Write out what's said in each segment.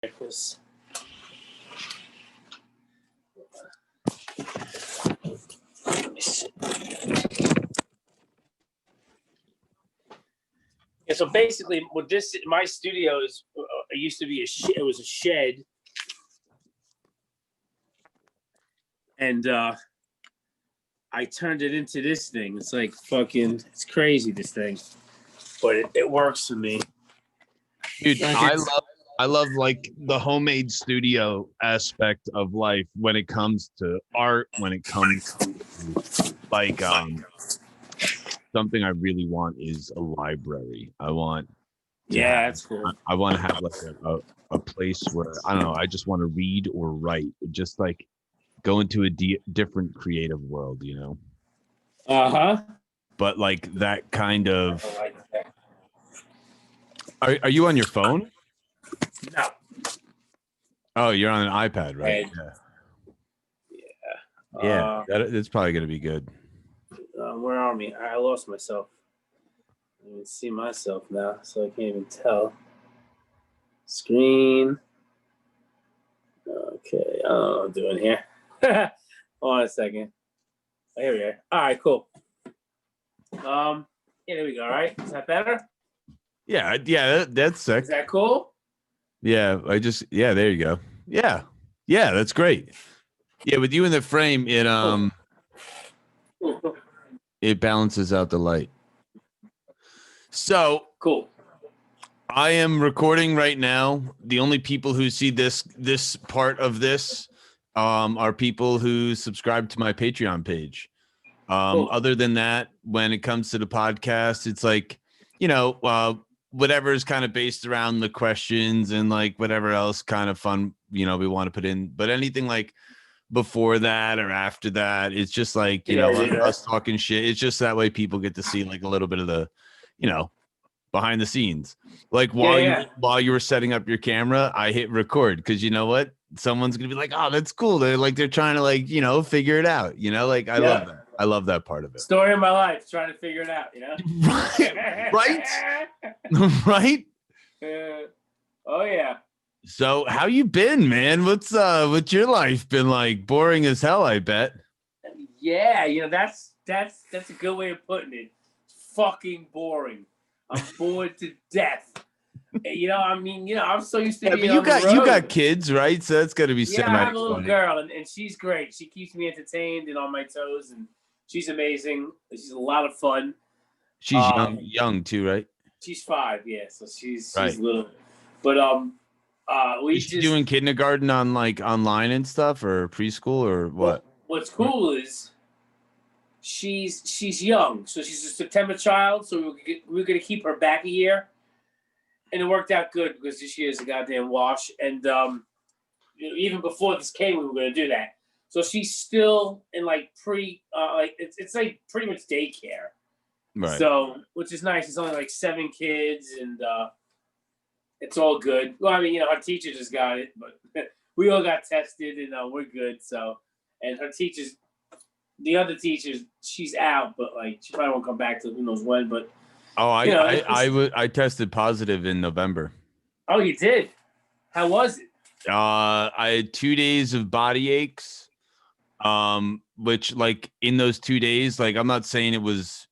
Because yeah, so basically, what this my studio is, it used to be it was a shed, and I turned it into this thing. It's like fucking, it's crazy, this thing, but it works for me. Dude, I love like the homemade studio aspect of life when it comes to art, when it comes to like something I really want is a library. I want that's cool. I want to have like a place where I don't know, I just want to read or write, just like go into a different creative world, you know. But like that kind of Are you on your phone? No. Oh, you're on an iPad, right? Yeah. It's probably gonna be good. Where are we? I lost myself. I don't even see myself now, so I can't even tell. Screen. Okay, I don't know what I'm doing here. Hold on a second. Oh, here we are. All right, cool. Yeah, there we go. All right, is that better? Yeah, that's sick. Is that cool? Yeah, there you go. Yeah, that's great. Yeah, with you in the frame, it balances out the light. So cool. I am recording right now. The only people who see this part of this are people who subscribe to my Patreon page. Cool. Other than that, when it comes to the podcast, it's like, whatever is kind of based around the questions and like whatever else kind of fun, we want to put in. But anything like before that or after that, it's just like, us talking shit. It's just that way people get to see like a little bit of the, behind the scenes. Like while you were setting up your camera, I hit record because you know what? Someone's gonna be like, "Oh, that's cool." They're trying to like, figure it out. Like I love that. I love that part of it. Story of my life, trying to figure it out. Right? Right? Oh yeah. So how you been, man? What's your life been like? Boring as hell, I bet. Yeah, that's a good way of putting it. Fucking boring. I'm bored to death. I'm so used to being on the road. You got kids, right? So that's got to be I have a little girl, and she's great. She keeps me entertained and on my toes, and she's amazing. She's a lot of fun. She's young too, right? She's 5, yeah. So she's little, but is she doing kindergarten on like online and stuff, or preschool, or what? What's cool is she's young, so she's a September child. So we're gonna keep her back a year, and it worked out good because this year's a goddamn wash. And even before this came, we were gonna do that. So she's still in like it's like pretty much daycare, right? So which is nice. It's only like 7 kids, and it's all good. Well, I mean, our teacher just got it, but we all got tested, and we're good. So, and her teachers. The other teachers, she's out, but like she probably won't come back till who knows when. But I tested positive in November. Oh, you did? How was it? I had 2 days of body aches, which like in those 2 days, like I'm not saying it was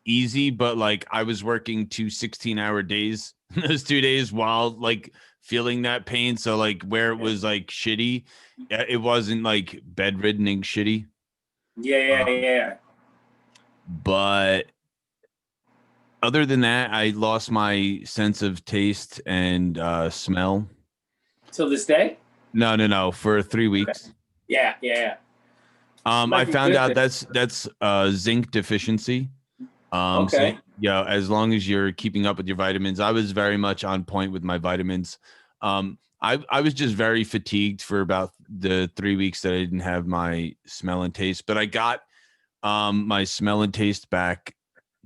easy, but like I was working 2 16-hour days those 2 days while like feeling that pain. So like where it was like shitty, it wasn't like bedridden and shitty. Yeah. But other than that, I lost my sense of taste and smell. Till this day? No, for 3 weeks. Okay. Yeah. I found out that's zinc deficiency. Okay. So, as long as you're keeping up with your vitamins, I was very much on point with my vitamins. I was just very fatigued for about the 3 weeks that I didn't have my smell and taste, but I got my smell and taste back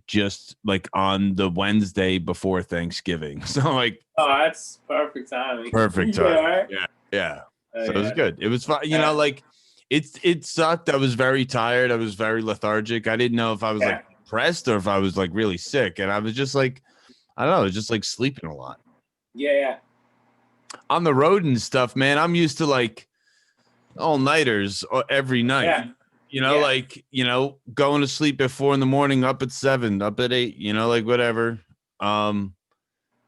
just like on the Wednesday before Thanksgiving. So like, that's perfect timing. Perfect time. Yeah. So it was good. It was fun. Like it sucked. I was very tired. I was very lethargic. I didn't know if I was like depressed or if I was like really sick. And I was just like, I don't know, just like sleeping a lot. Yeah. on the road and stuff, man, I'm used to like all-nighters every night. Yeah. You know, like, you know, going to sleep at 4 a.m, up at 7, up at 8, you know, like whatever. And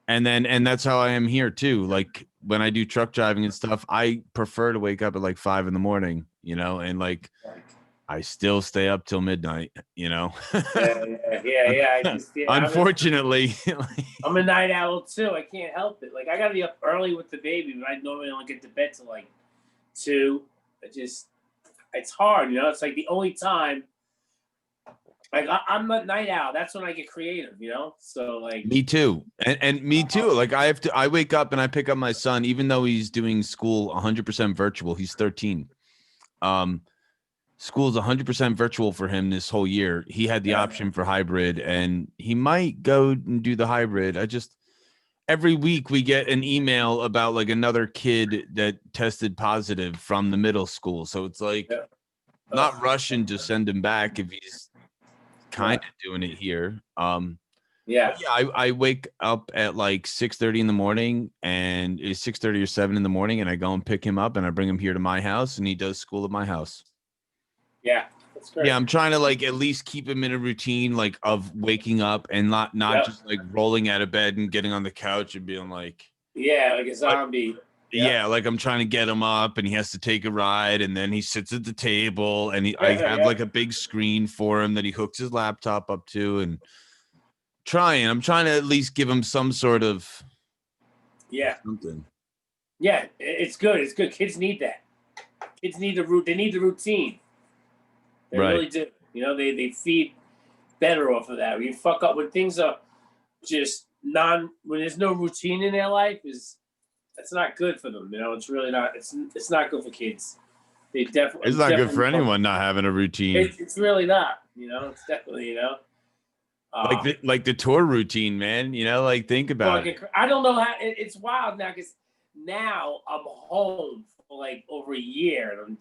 that's how I am here too. Like when I do truck driving and stuff, I prefer to wake up at like 5 a.m, you know, and like I still stay up till midnight, you know. I just, Unfortunately, I'm a night owl too. I can't help it. Like I gotta be up early with the baby, but I normally don't get to bed till like 2. It's hard, you know. It's like the only time. Like I'm a night owl. That's when I get creative, you know. So like me too, and me too. Like I wake up and I pick up my son, even though he's doing school 100% virtual. He's 13. School's 100% virtual for him this whole year. He had the option for hybrid, and he might go and do the hybrid. Every week we get an email about like another kid that tested positive from the middle school. So it's like not rushing to send him back if he's kind of doing it here. I wake up at like 6:30 in the morning, and it's 6:30 or 7 in the morning, and I go and pick him up and I bring him here to my house, and he does school at my house. Yeah, that's great. Yeah, I'm trying to like at least keep him in a routine like of waking up and not just like rolling out of bed and getting on the couch and being like like a zombie. Yeah, like I'm trying to get him up and he has to take a ride, and then he sits at the table, and I have like a big screen for him that he hooks his laptop up to, and I'm trying to at least give him some sort of something. Yeah, it's good. It's good. Kids need that. Kids need the routine. They really do. You know, they feed better off of that. When you fuck up, when things are just when there's no routine in their life, that's not good for them. You know, it's really not. It's not good for kids. It's not good for anyone not having a routine. It's really not. You know, it's definitely, you know. Like the tour routine, man. You know, like think about it. I don't know how it's wild now, because now I'm home for like over a year, and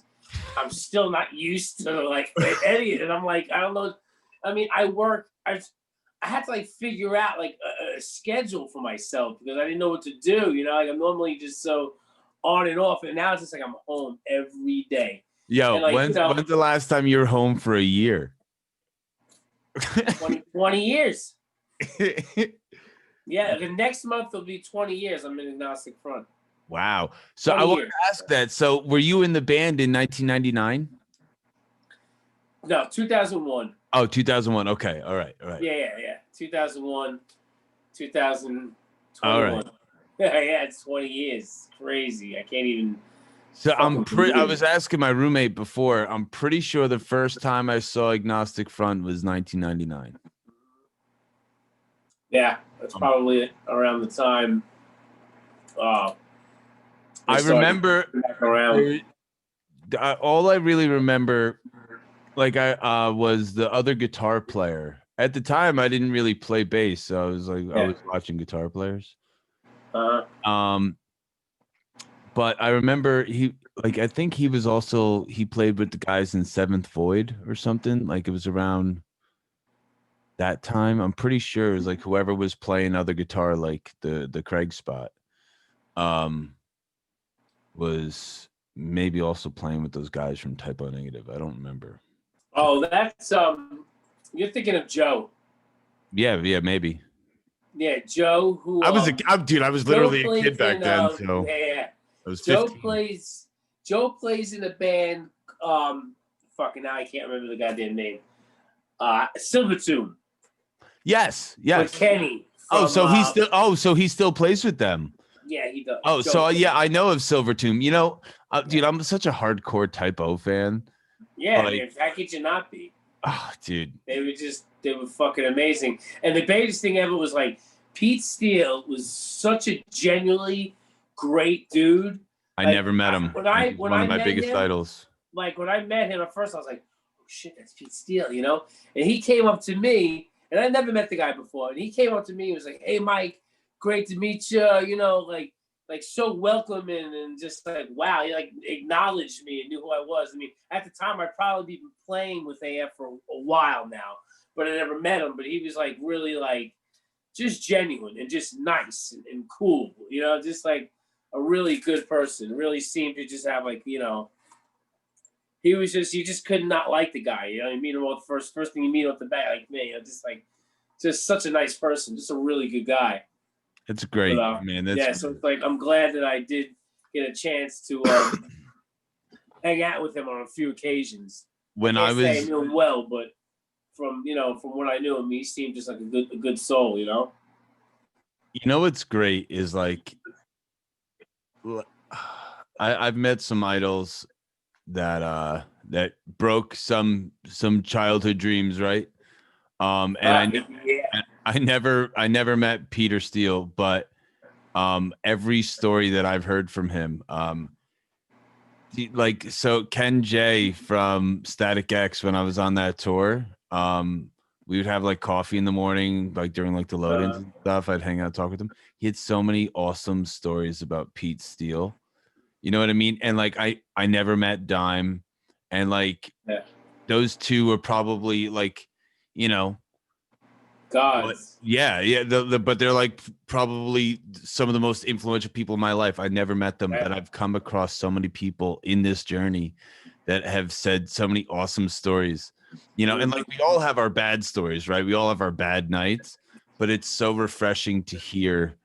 I'm still not used to like any of it. I'm like, I don't know. I mean, I had to like figure out like a schedule for myself, because I didn't know what to do. You know, like I'm normally just so on and off, and now it's just like I'm home every day. Yo, like, when's the last time you were home for a year? 20 years. Yeah, the next month will be 20 years. I'm in Agnostic Front. Wow. So I want to ask that. So were you in the band in 1999? No, 2001. Oh, 2001. Okay. All right. Yeah. 2001, 2021. All right. Yeah, it's 20 years. Crazy. I can't even. So I was asking my roommate before. I'm pretty sure the first time I saw Agnostic Front was 1999. Yeah, that's probably around the time. I remember. All I really remember, like I was the other guitar player. At the time, I didn't really play bass, so I was like I was watching guitar players. But I remember I think he played with the guys in Seventh Void or something. Like it was around that time. I'm pretty sure it was like whoever was playing other guitar, like the Craig spot, was maybe also playing with those guys from Typo Negative. I don't remember. Oh, that's you're thinking of Joe. Yeah, maybe. Yeah, Joe. Who I was literally a kid back then. So yeah. I was 15. Joe plays in a band. Fucking now I can't remember the goddamn name. Silvertune. Yes. With Kenny. So he still plays with them. Yeah, he does. Oh, Joe, so yeah, I know of Silvertune. You know, dude, I'm such a hardcore Typo fan. Yeah, man, how could you not be? Oh, dude. They were fucking amazing. And the greatest thing ever was like Pete Steele was such a genuinely great dude. I never met him. One of my biggest idols. Like when I met him at first, I was like, "Oh shit, that's Pete Steele," you know. And he came up to me, and I never met the guy before. And he came up to me and was like, "Hey, Mike, great to meet you." You know, like so welcoming and just like wow, he like acknowledged me and knew who I was. I mean, at the time, I'd probably been playing with AF for a while now, but I never met him. But he was like really like just genuine and just nice and cool, you know, just like a really good person. Really seemed to just have like, he was just, you just could not like the guy. You meet him at the first thing you meet him at the back, like me. Just such a nice person, just a really good guy. It's great, But, man. That's yeah. So it's like I'm glad that I did get a chance to hang out with him on a few occasions. when I I can't say I was knew him well, but from what I knew him, he seemed just like a good soul. what's great is like I've met some idols that broke some childhood dreams, right? And Yeah. I never met Peter Steele, but every story that I've heard from him, so Ken J from Static X, when I was on that tour, we would have like coffee in the morning, like during like the load-ins and stuff. I'd hang out, talk with him. He had so many awesome stories about Pete Steele. You know what I mean? And like I never met Dime, and like those two are probably like, Gods. yeah. But they're like probably some of the most influential people in my life. I never met them, but I've come across so many people in this journey that have said so many awesome stories. And like we all have our bad stories, right? We all have our bad nights, but it's so refreshing to hear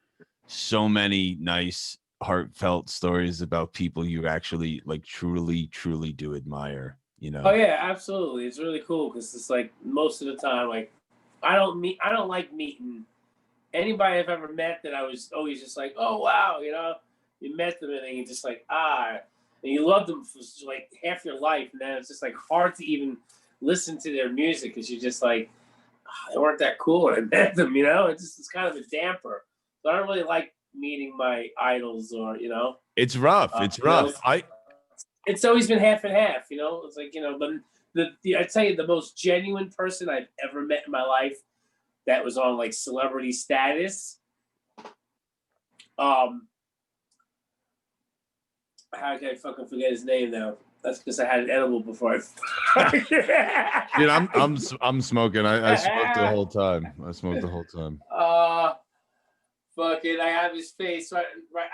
so many nice, heartfelt stories about people you actually like truly do admire. Oh yeah, absolutely. It's really cool because it's like most of the time, like I don't like meeting anybody I've ever met that I was always just like, oh wow, you met them and then you just like and you love them for like half your life, and then it's just like hard to even listen to their music because you're just like, they weren't that cool when I met them. It's kind of a damper. So I don't really like meeting my idols or. It's rough. It's rough. It's always been half and half. It's like but I tell you, the most genuine person I've ever met in my life that was on like celebrity status. How can I fucking forget his name now? That's because I had an edible before. Dude, I'm smoking. I smoked the whole time. Fucking, I have his face right.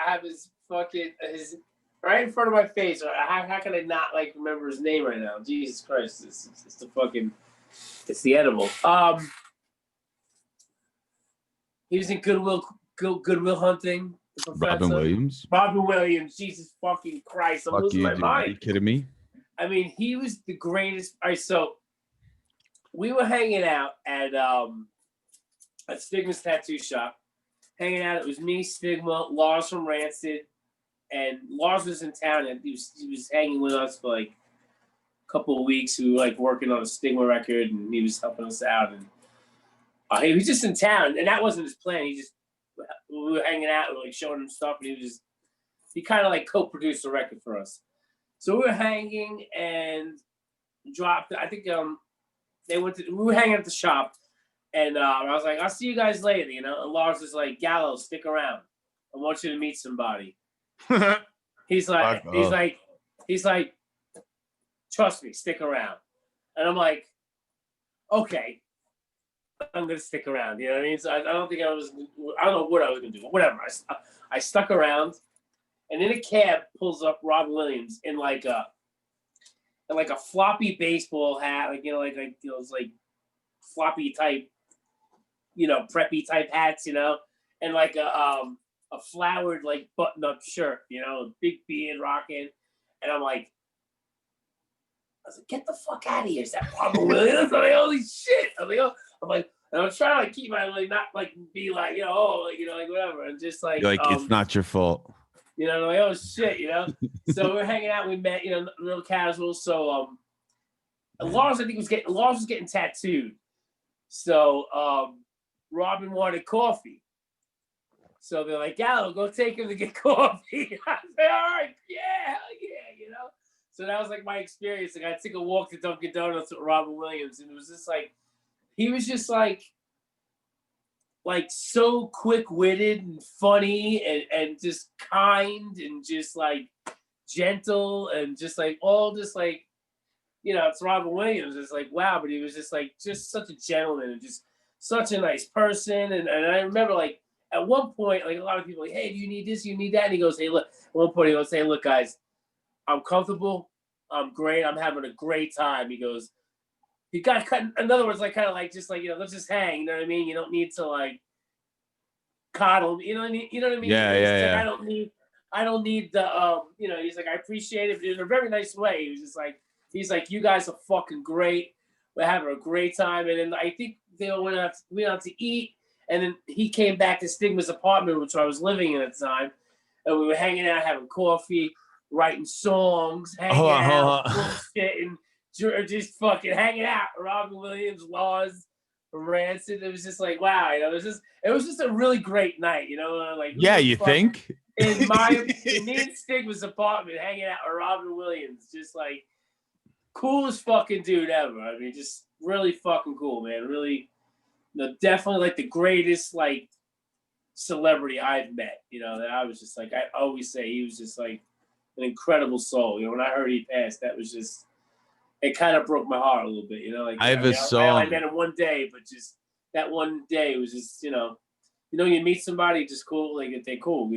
I have his fucking his right in front of my face. How can I not like remember his name right now? Jesus Christ! It's the edible. He was in Goodwill Hunting. Robin Williams. Robin Williams. Jesus fucking Christ! I'm losing my mind. Are you kidding me? I mean, he was the greatest. All right, so we were hanging out at Stigma's tattoo shop. Hanging out. It was me, Stigma, Lars from Rancid, and Lars was in town, and he was hanging with us for like a couple of weeks. We were like working on a Stigma record, and he was helping us out. And he was just in town, and that wasn't his plan. We were hanging out, we were like showing him stuff, and he kind of like co-produced the record for us. So we were hanging and dropped. I think we were hanging at the shop, and I was like, I'll see you guys later, And Lars was like, Gallo, stick around. I want you to meet somebody. He's like, trust me, stick around. And I'm like, okay, I'm gonna stick around. You know what I mean? So I don't know what I was gonna do, but whatever. I stuck around, and in a cab pulls up Robin Williams in like a floppy baseball hat, like those like floppy type, preppy type hats, and like a flowered like button up shirt, a big beard rocking, and I was like, get the fuck out of here! Is that Robin Williams? I'm like, holy shit! And I'm trying to like keep my like not like be like like whatever, and just like you're like it's not your fault. Like, oh shit, So we're hanging out. We met, real casual. So Lars, I think Lars was getting tattooed. So Robin wanted coffee. So they're like, Gallo, go take him to get coffee. I said, all right, yeah, So that was like my experience. Like I took a walk to Dunkin' Donuts with Robin Williams, and it was just like he was just like so quick-witted and funny and just kind and just like gentle and just like all just like it's Robin Williams. It's like wow, but he was just like just such a gentleman and just such a nice person. And I remember like at one point, like a lot of people, like, hey, do you need this? You need that? And he goes, hey, look. At one point, he goes, hey, look, guys, I'm comfortable. I'm great. I'm having a great time. He goes, you got to cut. In other words, like kind of like just like let's just hang. You know what I mean? You don't need to like coddle. You know what I mean? You know what I mean? Yeah, It's yeah, like yeah. I don't need the he's like I appreciate it in a very nice way. He was just like he's like you guys are fucking great. We're having a great time, and then I think they went out to eat, and then he came back to Stigma's apartment, which I was living in at the time, and we were hanging out, having coffee, writing songs, hanging out, bullshitting, just fucking hanging out. Robin Williams, Laws, Rancid. It was just like wow, it was just a really great night, like Yeah, you think? in me and Stigma's apartment, hanging out with Robin Williams, just like coolest fucking dude ever. I mean, just really fucking cool, man. Really, definitely like the greatest like celebrity I've met. That I was just like I always say he was just like an incredible soul. When I heard he passed, that was just it kind of broke my heart a little bit. I have a song. I met him one day, but just that one day was just you meet somebody just cool, like if they're cool,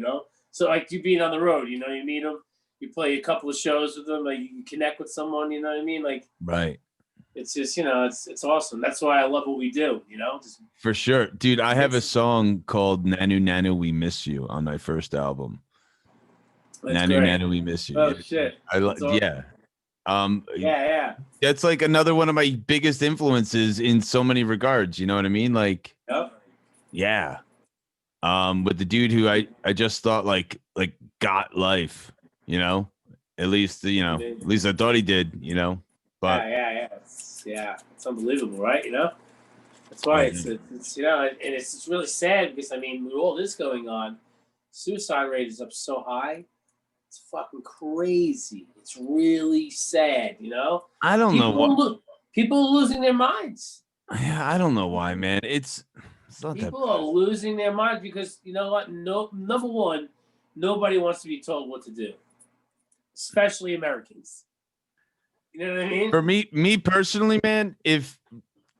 So like you being on the road, you meet them, you play a couple of shows with them, like you can connect with someone, you know what I mean? Like right. It's just it's awesome. That's why I love what we do, Just, for sure, dude. I have a song called "Nanu Nanu We Miss You" on my first album. Nanu great. Nanu We Miss You. Oh shit! Awesome. Yeah. Yeah. That's like another one of my biggest influences in so many regards. You know what I mean? Like, yep. Yeah. With the dude who I just thought like got life, at least I thought he did, but yeah. It's unbelievable, right? That's why it's and it's really sad because I mean with all this going on, suicide rate is up so high. It's fucking crazy. It's really sad, I don't know what people are losing their minds. Yeah, I don't know why, man. It's not people are losing their minds because you know what? No, number one, nobody wants to be told what to do, especially Americans. You know what I mean? For me personally, man, if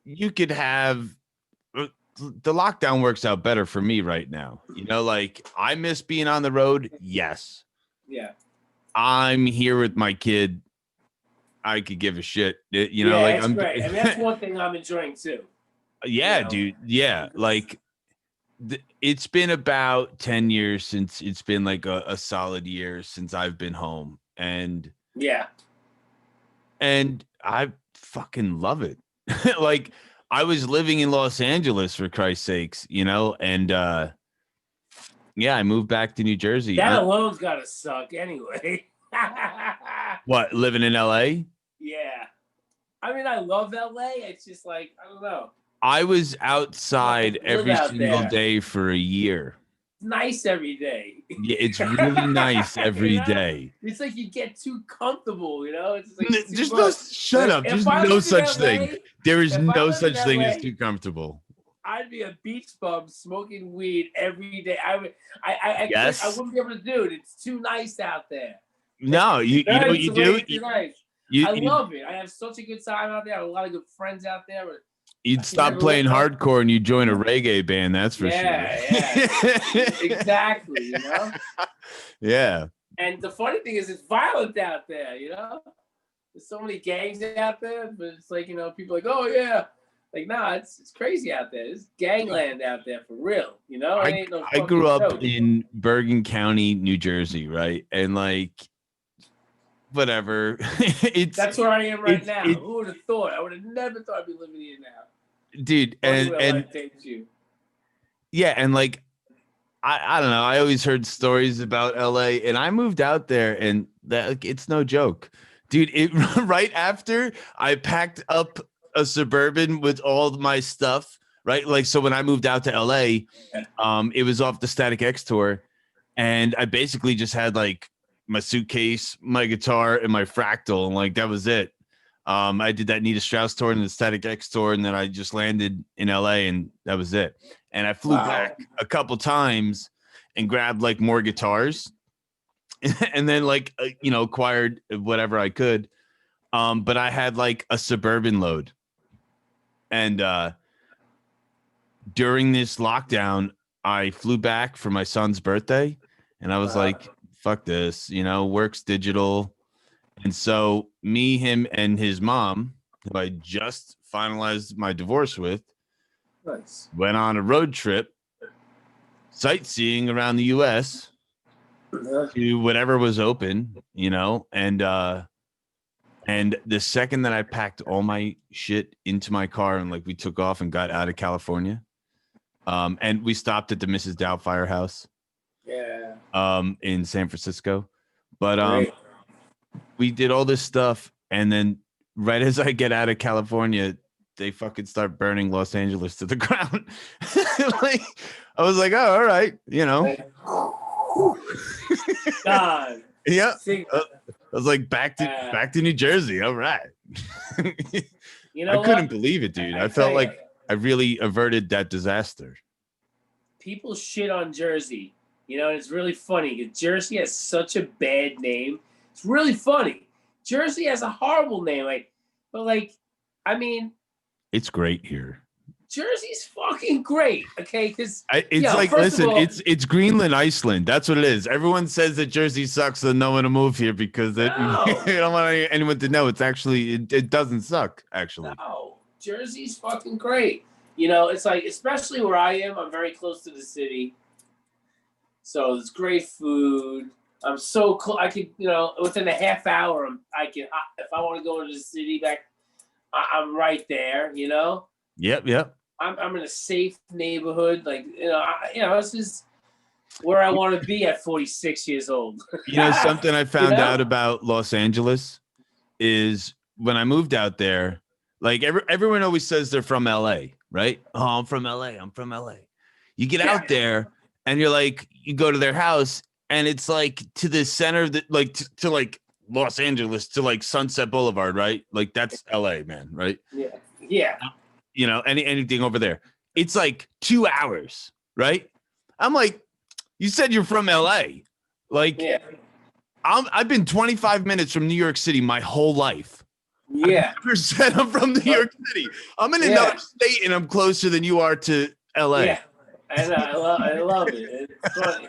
you could have the lockdown works out better for me right now. Like I miss being on the road. Yes. Yeah. I'm here with my kid. I could give a shit. Like that's great. I mean, that's one thing I'm enjoying too. Yeah, dude. Yeah. Like it's been about 10 years since it's been like a solid year since I've been home. And I fucking love it. Like I was living in Los Angeles for Christ's sakes, and I moved back to New Jersey. That alone's gotta suck anyway. What, living in LA? Yeah. I mean, I love LA. It's just like, I don't know. I was outside every single day for a year. It's nice every day. Yeah, it's really nice every day. It's like you get too comfortable, It's like shut up. There's no such thing. There is no such thing as too comfortable. I'd be a beach bum smoking weed every day. I wouldn't be able to do it. It's too nice out there. No, you know what you do? Nice. I love it. I have such a good time out there. I have a lot of good friends out there. You'd stop playing hardcore and you join a reggae band. That's for sure. Yeah, exactly. Yeah. And the funny thing is, it's violent out there. There's so many gangs out there, but it's like people are like, oh yeah, like nah, it's crazy out there. It's gangland out there for real. I grew up in Bergen County, New Jersey, right? And like, whatever. That's where I am right now. Who would have thought? I would have never thought I'd be living here now, dude. And yeah, and like, I don't know. I always heard stories about LA, and I moved out there, and that like, it's no joke, dude. Right after I packed up a Suburban with all my stuff, right? Like, so when I moved out to LA, it was off the Static X tour, and I basically just had like my suitcase, my guitar, and my Fractal, and like that was it. I did that Nita Strauss tour and the Static X tour, and then I just landed in LA, and that was it. And I flew back a couple times and grabbed like more guitars, and then like acquired whatever I could. But I had like a Suburban load, and during this lockdown, I flew back for my son's birthday, and I was like, fuck this, work's digital. And so me, him, and his mom, who I just finalized my divorce with, Nice. went on a road trip sightseeing around the US to whatever was open, and the second that I packed all my shit into my car and like we took off and got out of California, and we stopped at the Mrs. Doubtfire house, in San Francisco, but we did all this stuff, and then right as I get out of California, they fucking start burning Los Angeles to the ground. Like, I was like, oh, all right, God. Yeah. I was like, back to New Jersey. All right. I couldn't believe it, dude. I felt like I really averted that disaster. People shit on Jersey. It's really funny because Jersey has such a bad name. It's really funny. Jersey has a horrible name. It's great here. Jersey's fucking great, okay? Because listen, it's Greenland, Iceland. That's what it is. Everyone says that Jersey sucks, so no one to move here because they don't want anyone to know. It's actually it doesn't suck. Actually, no, Jersey's fucking great. It's like, especially where I am, I'm very close to the city, so there's great food. I'm so close. I could, within a half hour, if I want to go to the city back, I'm right there. Yep. I'm in a safe neighborhood. This is where I want to be at 46 years old. Something I found out about Los Angeles is when I moved out there, like everyone always says they're from LA, right? Oh, I'm from LA. You get out there and you're like, you go to their house and it's like to the center of the, like to like Los Angeles, to like Sunset Boulevard, right? Like that's LA, man, right? Yeah. Anything over there. It's like 2 hours, right? I'm like, you said you're from LA. Like, I've been 25 minutes from New York City my whole life. Yeah. I've never said I'm from New York City. I'm in another state and I'm closer than you are to LA. Yeah. I know. I love it. It's funny.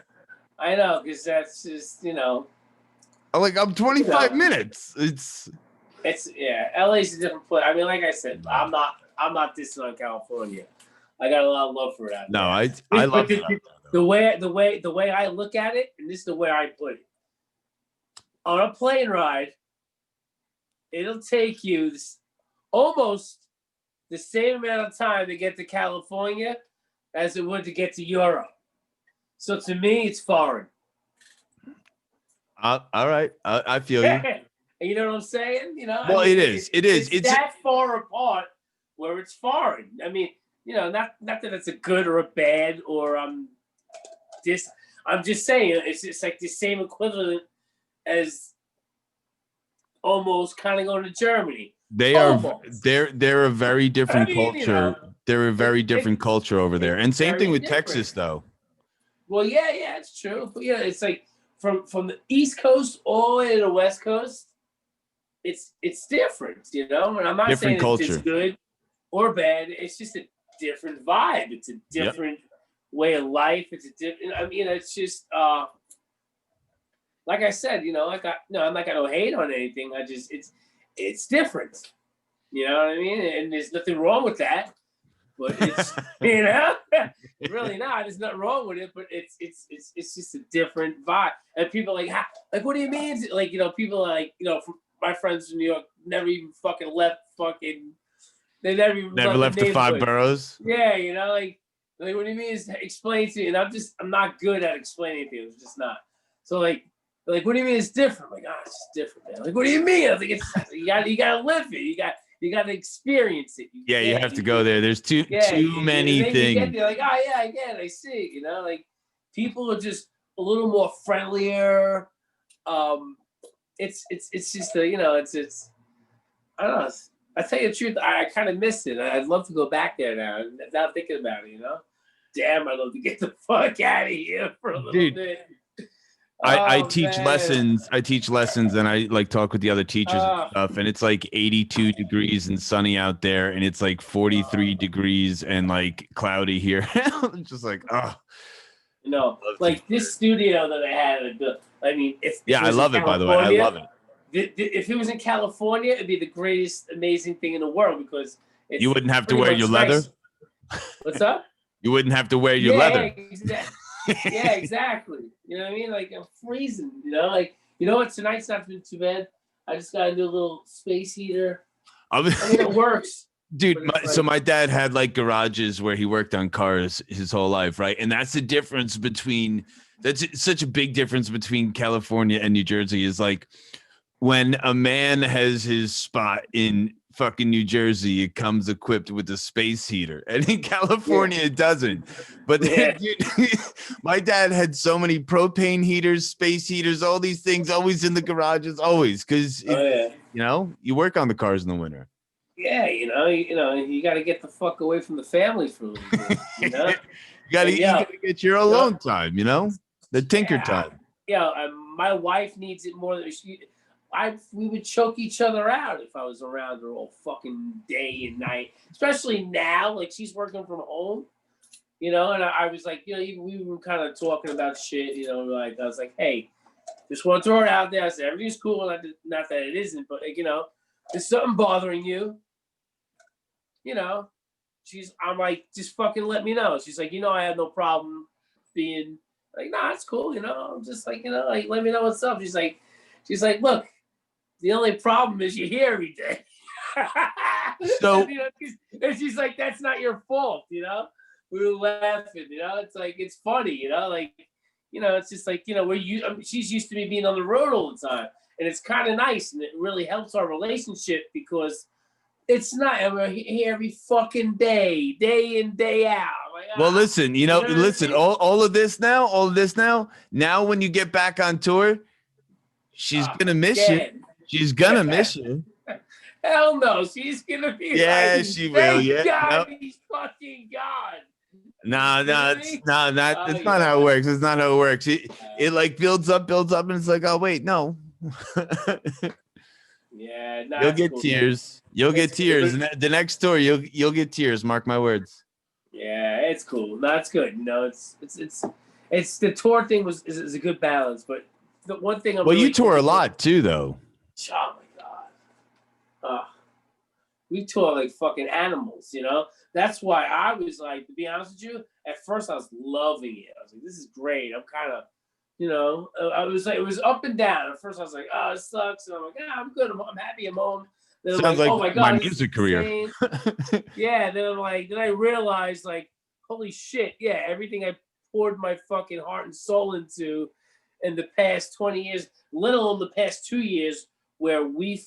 I know, because that's just, I'm 25 minutes. It's LA's a different place. I mean, like I said, I'm not dissing on California. I got a lot of love for that. No, I love the way I look at it, and this is the way I put it. On a plane ride, it'll take you almost the same amount of time to get to California as it would to get to Europe. So to me, it's foreign. All right, I feel you. You know what I'm saying? Well, it is. It's that far apart where it's foreign. I mean, not that it's a good or a bad or I'm just saying it's like the same equivalent as almost kind of going to Germany. They're a very different culture. They're a very different culture over there. And same thing with Texas, though. Well, yeah, it's true. But it's like from the East Coast all the way to the West Coast, it's different, And I'm not different saying culture. It's good or bad. It's just a different vibe. It's a different way of life. It's a different. I mean, it's just like I said. I'm not gonna hate on anything. I just it's different. You know what I mean? And there's nothing wrong with that. But it's really not. There's nothing wrong with it. But it's just a different vibe. And people are like, what do you mean? Like, people are like, from my friends from New York never even fucking left they never even left the five boroughs. Yeah, like what do you mean? Explain to me. And I'm not good at explaining things. I'm just not. So like, what do you mean it's different? I'm like, it's just different, man. Like, what do you mean? I think it's you gotta live it. You got to experience it. You have to go there. There's too many things. You're like, oh yeah, I get it. I see. Like people are just a little more friendlier. It's just it's I don't know. I tell you the truth, I kind of miss it. I'd love to go back there now. Now thinking about it, Damn, I'd love to get the fuck out of here for a little bit. I Oh teach man. lessons. I teach lessons, and I like talk with the other teachers and Uh, stuff. And it's like 82 degrees and sunny out there, and it's like 43 degrees and like cloudy here. It's just like, oh, you know, love teaching. like this studio that I had. I mean, if Yeah, it I was in love it. By the way, I love California, it. if it was in California, it'd be the greatest, amazing thing in the world because You it's wouldn't have to pretty wear much your leather. nice. What's up? You wouldn't have to wear your Yeah, leather. yeah, exactly. You know what I mean? Like I'm freezing. You know, like you know what? Tonight's not been too bad. I just got a new little space heater. I mean, it works. Dude, so like, my dad had like garages where he worked on cars his whole life, right? And that's the difference between that's such a big difference between California and New Jersey is like when a man has his spot in fucking New Jersey, it comes equipped with a space heater. And in California, it doesn't. But dude, my dad had so many propane heaters, space heaters, all these things always in the garages, always. Because, you know, you work on the cars in the winter. Yeah, you know, you got to get the fuck away from the family for a little bit, you know. you gotta get your alone time, you know, the tinker time. Yeah, my wife needs it more than we would choke each other out if I was around her all fucking day and night. Especially now, like she's working from home, you know. And I was like, you know, we were kind of talking about shit, you know. Like I was like, hey, just want to throw it out there. I said everything's cool, not that it isn't, but like, you know, there's something bothering you. You know, I'm like, just fucking let me know. She's like, you know, I have no problem being like, nah, it's cool. You know, I'm just like, you know, like, let me know what's up. She's like, look, the only problem is you're here every day. So, you know, and she's like, that's not your fault. You know, we were laughing. You know, it's like, it's funny. You know, like, you know, it's just like, you know, she's used to me being on the road all the time, and it's kind of nice, and it really helps our relationship because. It's not here every fucking day in, day out. Like, well, listen, you know listen, all of this now, now when you get back on tour, she's going to miss you. She's going to miss you. Hell no. She's going to be like, she will. Yeah. God, he's fucking God. No, it's not how it works. It's not how it works. It like builds up, and it's like, oh, wait, no. Yeah, you'll get cool, tears. Man. You'll get tears. And the next tour, you'll get tears. Mark my words. Yeah, it's cool. That's good. You know, it's the tour thing is a good balance. But the one thing I'm you tour a lot too, though. Oh my god, we tour like fucking animals. You know, that's why I was like, to be honest with you, at first I was loving it. I was like, this is great. I'm kind of. You know, it was up and down. At first, I was like, "Oh, it sucks," and I'm like, "Yeah, I'm good. I'm happy. I'm home." Then Sounds I'm like, like "Oh my god, my music career." Yeah. Then I'm like, then I realized, like, holy shit, yeah, everything I poured my fucking heart and soul into in the past 20 years, let alone the past 2 years, where we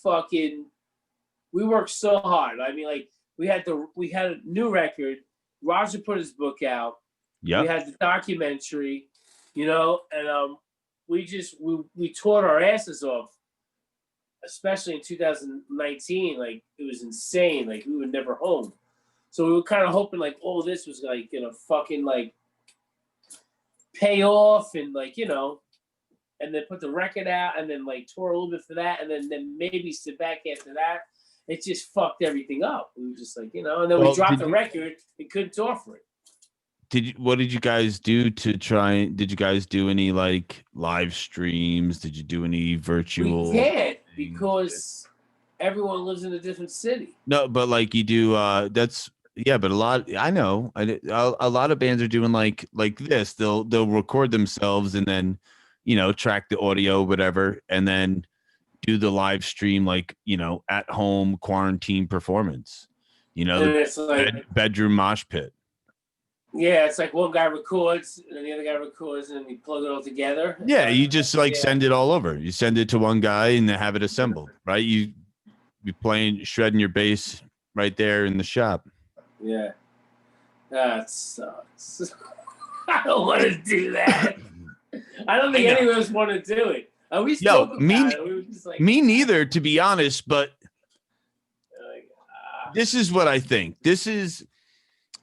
worked so hard. I mean, like, we had a new record. Roger put his book out. Yeah. We had the documentary. You know, and we taught our asses off, especially in 2019. Like it was insane. Like we were never home, so we were kind of hoping like all this was like gonna fucking like pay off and like you know, and then put the record out and then like tour a little bit for that and then maybe sit back after that. It just fucked everything up. We were just like you know, and then we dropped the record and couldn't tour for it. What did you guys do to try? Did you guys do any like live streams? Did you do any virtual? We can't because everyone lives in a different city. No, but like you do. But a lot. I know. A lot of bands are doing like this. They'll record themselves and then, you know, track the audio, whatever, and then do the live stream like you know at home quarantine performance. You know, it's like bedroom mosh pit. Yeah, it's like one guy records and the other guy records and we plug it all together. Yeah, you just like send it all over. You send it to one guy and they have it assembled, right? You be playing, shredding your bass right there in the shop. Yeah, that sucks. I don't want to do that. I don't think any of us want to do it. We spoke about it. We were just like, me neither, to be honest. But this is what I think. This is.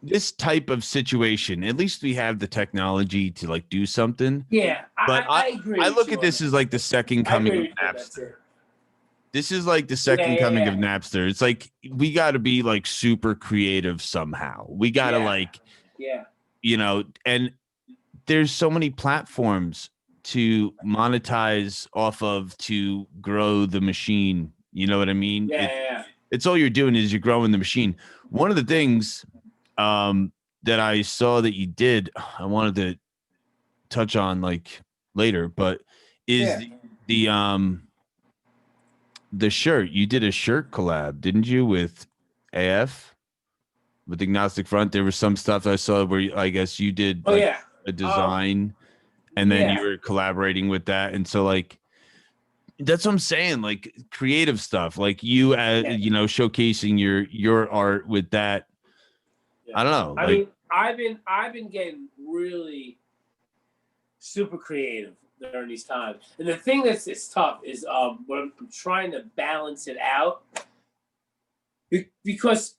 this type of situation, at least we have the technology to like do something. Yeah, But I agree I with look you at on this that. as like the second I coming agree of with you on that Napster. too. This is like the Yeah, second yeah, coming of yeah. Napster. It's like we got to be like super creative somehow. We got to Yeah, like, yeah, and there's so many platforms to monetize off of to grow the machine. You know what I mean? yeah, yeah. It's all you're doing is you're growing the machine. One of the things that I saw that you did, I wanted to touch on like later, but is Yeah. the the shirt. You did a shirt collab, didn't you, with AF, with Agnostic Front? There was some stuff I saw where I guess you did Oh like yeah. a design and then you Yeah. were collaborating with that. And so like that's what I'm saying, like creative stuff, like you Yeah. showcasing your art with that. Yeah. I don't know, I like mean, I've been getting really super creative during these times. And the thing that's it's tough is when I'm trying to balance it out because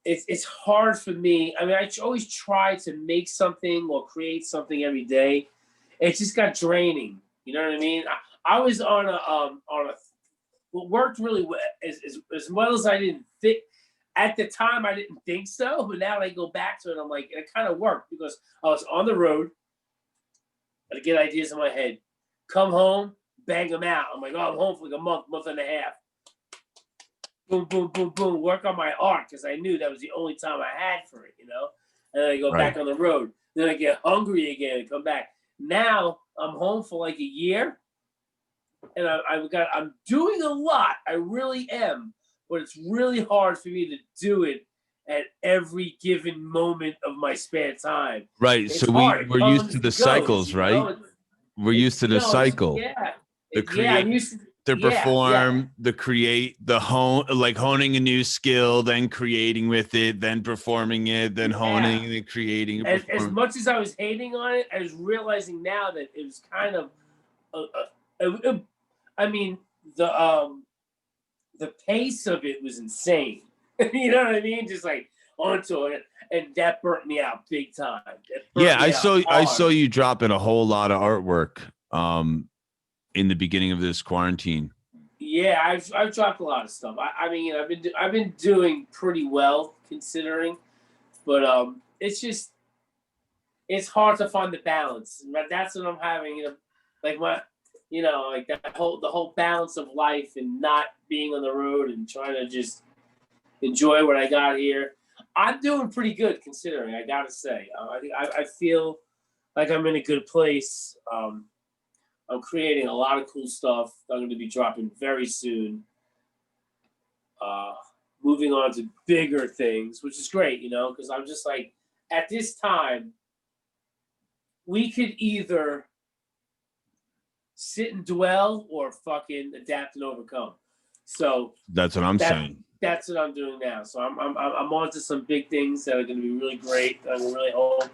it's hard for me. I mean, I always try to make something or create something every day. It just got draining. You know what I mean? I was on a what worked really well as well as I didn't think at the time. I didn't think so, but now I go back to it. I'm like, it kind of worked because I was on the road. I get ideas in my head. Come home, bang them out. I'm like, oh, I'm home for like a month and a half. Boom, boom, boom, boom. Work on my art because I knew that was the only time I had for it, And then I go right. back on the road. Then I get hungry again and come back. Now I'm home for like a year, and I'm doing a lot. I really am, but it's really hard for me to do it at every given moment of my spare time. Right. It's So hard. It we're used comes to the and goes, cycles, right? We're used to the cycle. Yeah, The yeah. I'm create, used to. the Yeah, yeah. perform, the create, the hone, like honing a new skill, then creating with it, then performing it, then Yeah. honing and then creating and As performing. much as I was hating on it, I was realizing now that it was kind of, I mean, the pace of it was insane. You know what I mean? Just like onto it, and that burnt me out big time. It burnt Yeah, me out I saw hard. you dropping a whole lot of artwork in the beginning of this quarantine. Yeah, I've dropped a lot of stuff. I mean, I've been doing pretty well considering, but it's just it's hard to find the balance. But that's what I'm having. Like like the whole balance of life and not being on the road and trying to just enjoy what I got here. I'm doing pretty good considering. I gotta say, I feel like I'm in a good place. I'm creating a lot of cool stuff. I'm going to be dropping very soon. Uh, Moving on to bigger things, which is great, because I'm just like, at this time, we could either sit and dwell or fucking adapt and overcome. So That's what I'm that saying. that's what I'm doing now. So I'm on to some big things that are going to be really great. I really hope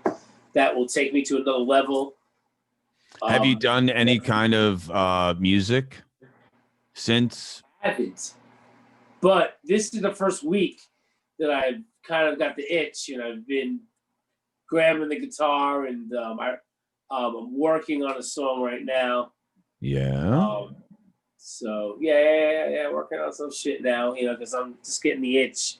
that will take me to another level. Have you done any Yeah, kind of music since? I haven't. But this is the first week that I've kind of got the itch, and I've been grabbing the guitar, and I'm working on a song right now. Yeah. Um, so yeah, working on some shit now, because I'm just getting the itch.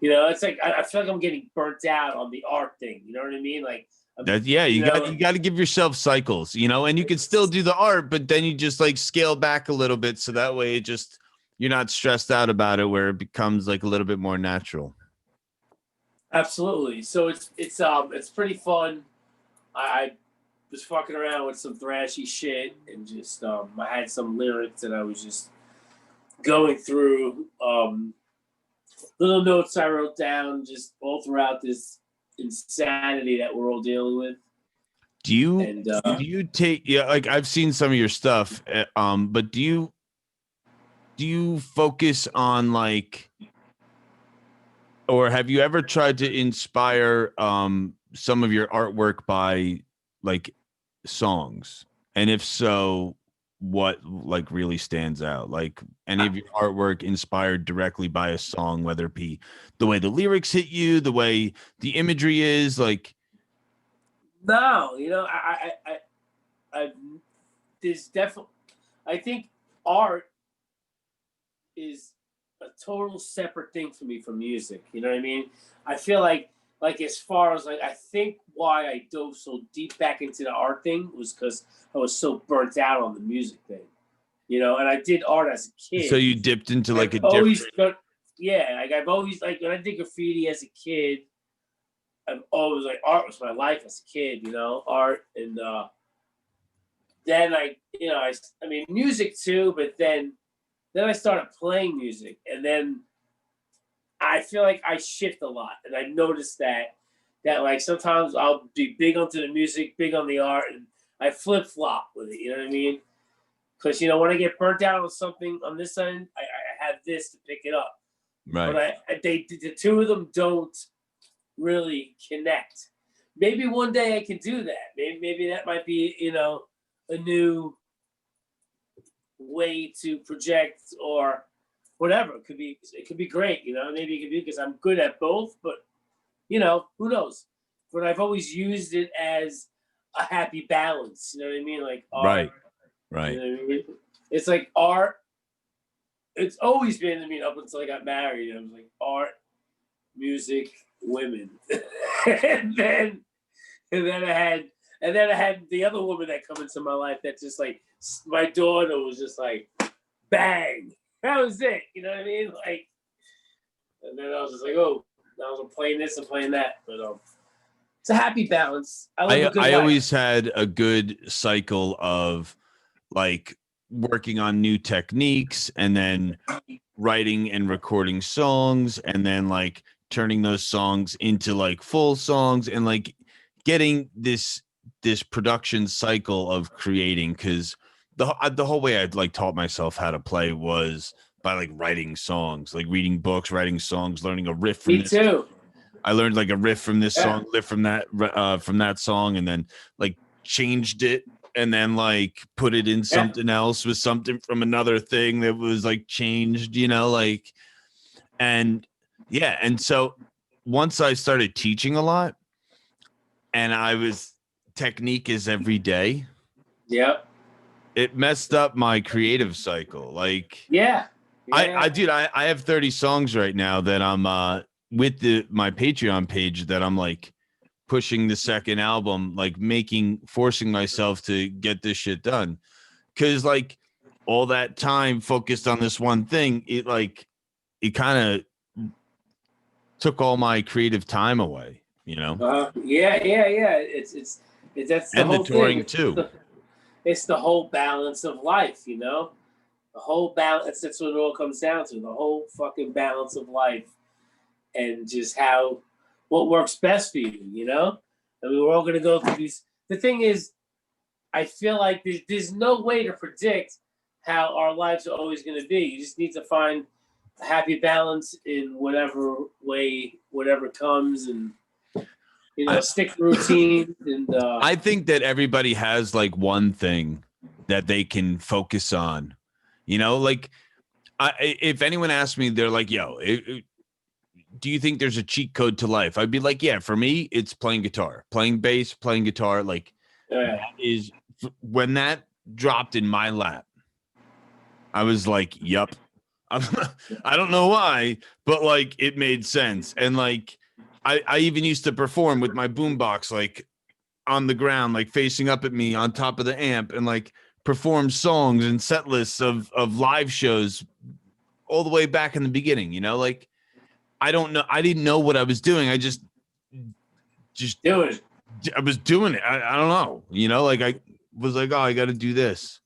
It's like I feel like I'm getting burnt out on the art thing. You know what I mean? Like, You got to give yourself cycles, and you can still do the art, but then you just like scale back a little bit so that way you're not stressed out about it where it becomes like a little bit more natural. Absolutely. So it's pretty fun. I was fucking around with some thrashy shit and just I had some lyrics that I was just going through, little notes I wrote down just all throughout this insanity that we're all dealing with. Do you And do you take like I've seen some of your stuff, but do you focus on like, or have you ever tried to inspire some of your artwork by like songs? And if so, what like really stands out? Like any of your artwork inspired directly by a song, whether it be the way the lyrics hit you, the way the imagery is, like. No, I there's definitely, I think art is a total separate thing for me from music. You know what I mean? I feel like as far as like I think why I dove so deep back into the art thing was because I was so burnt out on the music thing. And I did art as a kid. So you dipped into like I've a always different. yeah, like I've always like when I did graffiti as a kid, I've always like art was my life as a kid, art and then I mean music too, but then I started playing music, and then I feel like I shift a lot, and I noticed that like sometimes I'll be big onto the music, big on the art, and I flip flop with it. You know what I mean? Because when I get burnt out on something on this end, I have this to pick it up. Right. But the two of them don't really connect. Maybe one day I can do that. Maybe that might be a new way to project or whatever. It could be great. Maybe it could be because I'm good at both, but who knows? But I've always used it as a happy balance. You know what I mean? Like art. Right. You know what I mean? It's like art. It's always been, up until I got married. I was like art, music, women, and then I had the other woman that come into my life that just like my daughter was just like bang. That was it. You know what I mean? Like, and then I was just like, oh, now I'm playing this and playing that. But it's a happy balance. I live a good I life. always had a good cycle of like working on new techniques and then writing and recording songs and then like turning those songs into like full songs and like getting this production cycle of creating, because the whole way I'd like taught myself how to play was by like writing songs, like reading books, writing songs, learning a riff from Me this. too. I learned like a riff from this Yeah. song, riff from that song, and then like changed it and then like put it in something else with something from another thing that was like changed, like, and yeah. And so once I started teaching a lot and technique is every day, Yep. it messed up my creative cycle. Like, Yeah. I have 30 songs right now that I'm with my Patreon page that I'm like pushing the second album, like forcing myself to get this shit done. Cause like all that time focused on this one thing, it kind of took all my creative time away, Yeah. It's that's the and the whole touring thing. too. It's the whole balance of life, The whole balance. That's what it all comes down to. The whole fucking balance of life, and just what works best for you. I mean, we're all gonna go through these. The thing is, I feel like there's no way to predict how our lives are always going to be. You just need to find a happy balance in whatever way, whatever comes, and stick to routine. And I think that everybody has like one thing that they can focus on, like if anyone asks me, they're like, yo, do you think there's a cheat code to life? I'd be like, yeah, for me, it's playing guitar, playing bass, playing guitar. Like that is when that dropped in my lap, I was like, yup. I don't know why, but like it made sense. And like, I even used to perform with my boombox, like on the ground, like facing up at me on top of the amp, and like perform songs and set lists of live shows all the way back in the beginning, like I don't know. I didn't know what I was doing. I just do it. I was doing it. I don't know, like I was like, oh, I got to do this,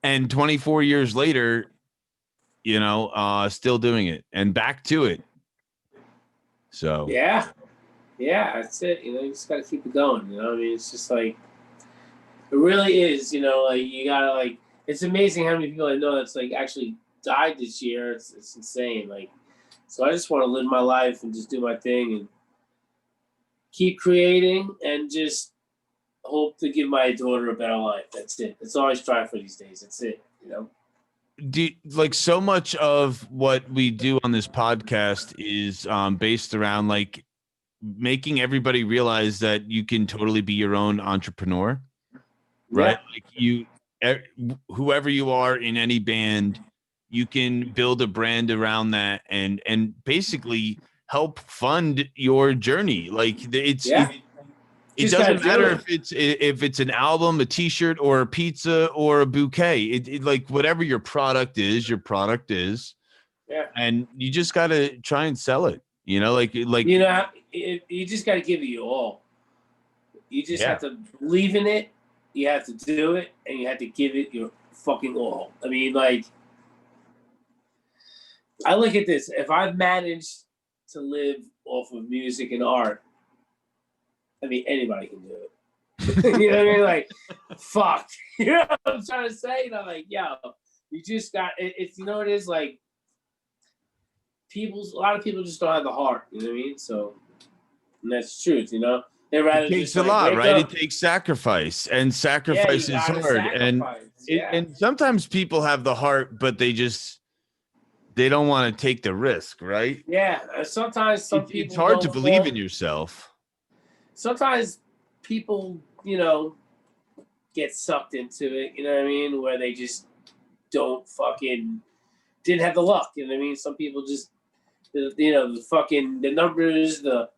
and 24 years later, still doing it and back to it. So yeah, that's it. You just got to keep it going. I mean, it's just like it really is. Like you gotta like. It's amazing how many people I know that's like actually died this year. It's insane. Like, so I just want to live my life and just do my thing and keep creating and just hope to give my daughter a better life. That's it. That's all I strive for these days. That's it. You know. Like so much of what we do on this podcast is based around like making everybody realize that you can totally be your own entrepreneur, right? Yeah. Like whoever you are in any band, you can build a brand around that and basically help fund your journey. Like Yeah. it Just gotta doesn't do matter it. if it's an album, a T-shirt, or a pizza, or a bouquet. It like whatever your product is, Yeah. and you just gotta try and sell it. You know, like You know, you just gotta give it your all. You just yeah. have to believe in it. You have to do it, and you have to give it your fucking all. I mean, like, I look at this. If I've managed to live off of music and art, I mean, anybody can do it. You know what I mean? Like, fuck. You know what I'm trying to say? You know, like, yo, you just got it's you know what it is like. A lot of people just don't have the heart. You know what I mean? So, and that's the truth. You know, they rather It takes just a like lot, wake right? up. It takes sacrifice, and Yeah, you sacrifice is gotta hard. sacrifice. Yeah. And sometimes people have the heart, but they don't want to take the risk, right? Yeah, sometimes some It's people hard to don't believe fall. in yourself. Sometimes people, you know, get sucked into it. You know what I mean? Where they just don't fucking didn't have the luck. You know what I mean? Some people just, the numbers, the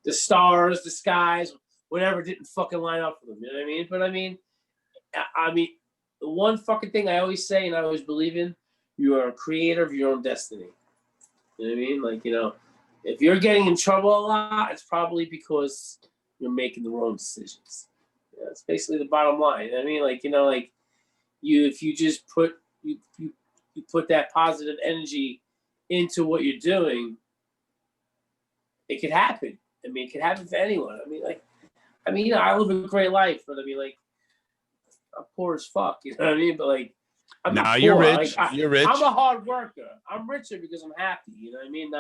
stars, the skies, whatever didn't fucking line up for them. You know what I mean? But I mean, the one fucking thing I always say and I always believe in, you are a creator of your own destiny. You know what I mean? Like, if you're getting in trouble a lot, it's probably because you're making the wrong decisions. It's basically the bottom line. You know what I mean? Like, if you just you put that positive energy into what you're doing, it could happen. I mean, it could happen for anyone. I mean, I live a great life, but I mean, like, I'm poor as fuck. You know what I mean? But like, I'm Nah, not you're poor. rich. Like, You're rich. I'm a hard worker. I'm richer because I'm happy. You know what I mean?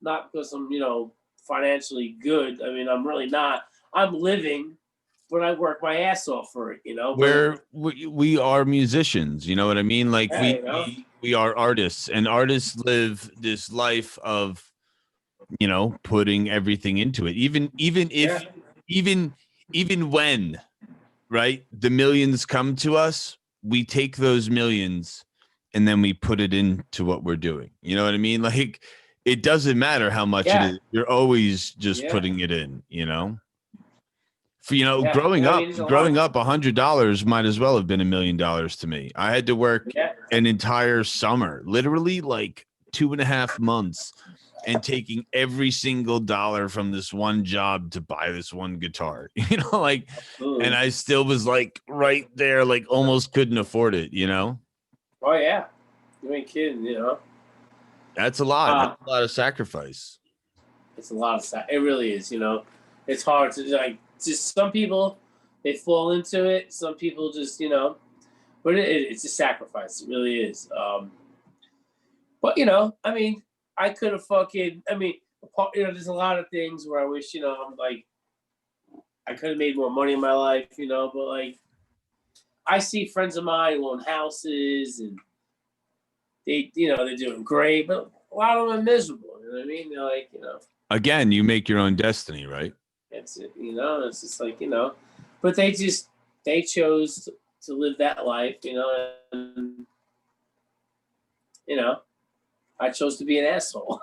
Not because I'm financially good. I mean, I'm really not. I'm living, but I work my ass off for it. We are musicians. You know what I mean? Like Yeah, we are artists, and artists live this life of putting everything into it. Even if Yeah. even when right the millions come to us, we take those millions and then we put it into what we're doing. You know what I mean? Like it doesn't matter how much it Yeah. is. You're always just Yeah. putting it in. For Yeah. growing I up, mean, there's a lot. $100 might as well have been $1,000,000 to me. I had to work Yeah. an entire summer, literally like 2.5 months, and taking every single dollar from this one job to buy this one guitar. Like, and I still was like right there, like almost couldn't afford it. Oh yeah, you ain't kidding. That's a lot. That's a lot of sacrifice. It's a lot of stuff. It really is. It's hard to like. Just some people, they fall into it. Some people just, but it's a sacrifice. It really is. But I mean, I could have fucking. I mean, there's a lot of things where I wish, I'm like, I could have made more money in my life, But like, I see friends of mine who own houses and they're doing great, but a lot of them are miserable. You know what I mean? They're like, Again, you make your own destiny, right? It's it's just like but they chose to live that life, and I chose to be an asshole.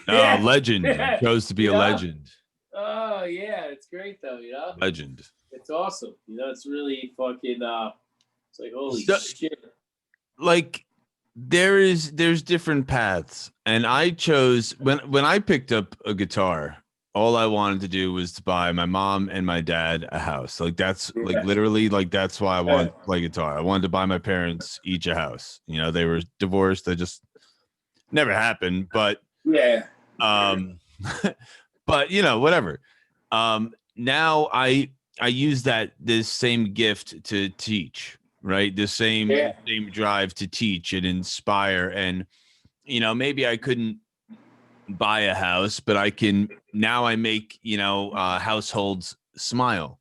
Oh, legend. You chose to be a legend. Oh yeah, it's great though, Legend. It's awesome. It's really fucking. It's like holy shit. Like there's different paths, and I chose when I picked up a guitar. All I wanted to do was to buy my mom and my dad a house. Like that's like literally like that's why I wanted to play guitar. I wanted to buy my parents each a house. They were divorced. They just never happened. But yeah. But whatever. Now I use this same gift to teach, right? The same drive to teach and inspire. And maybe I couldn't buy a house, but I can now I make, households smile.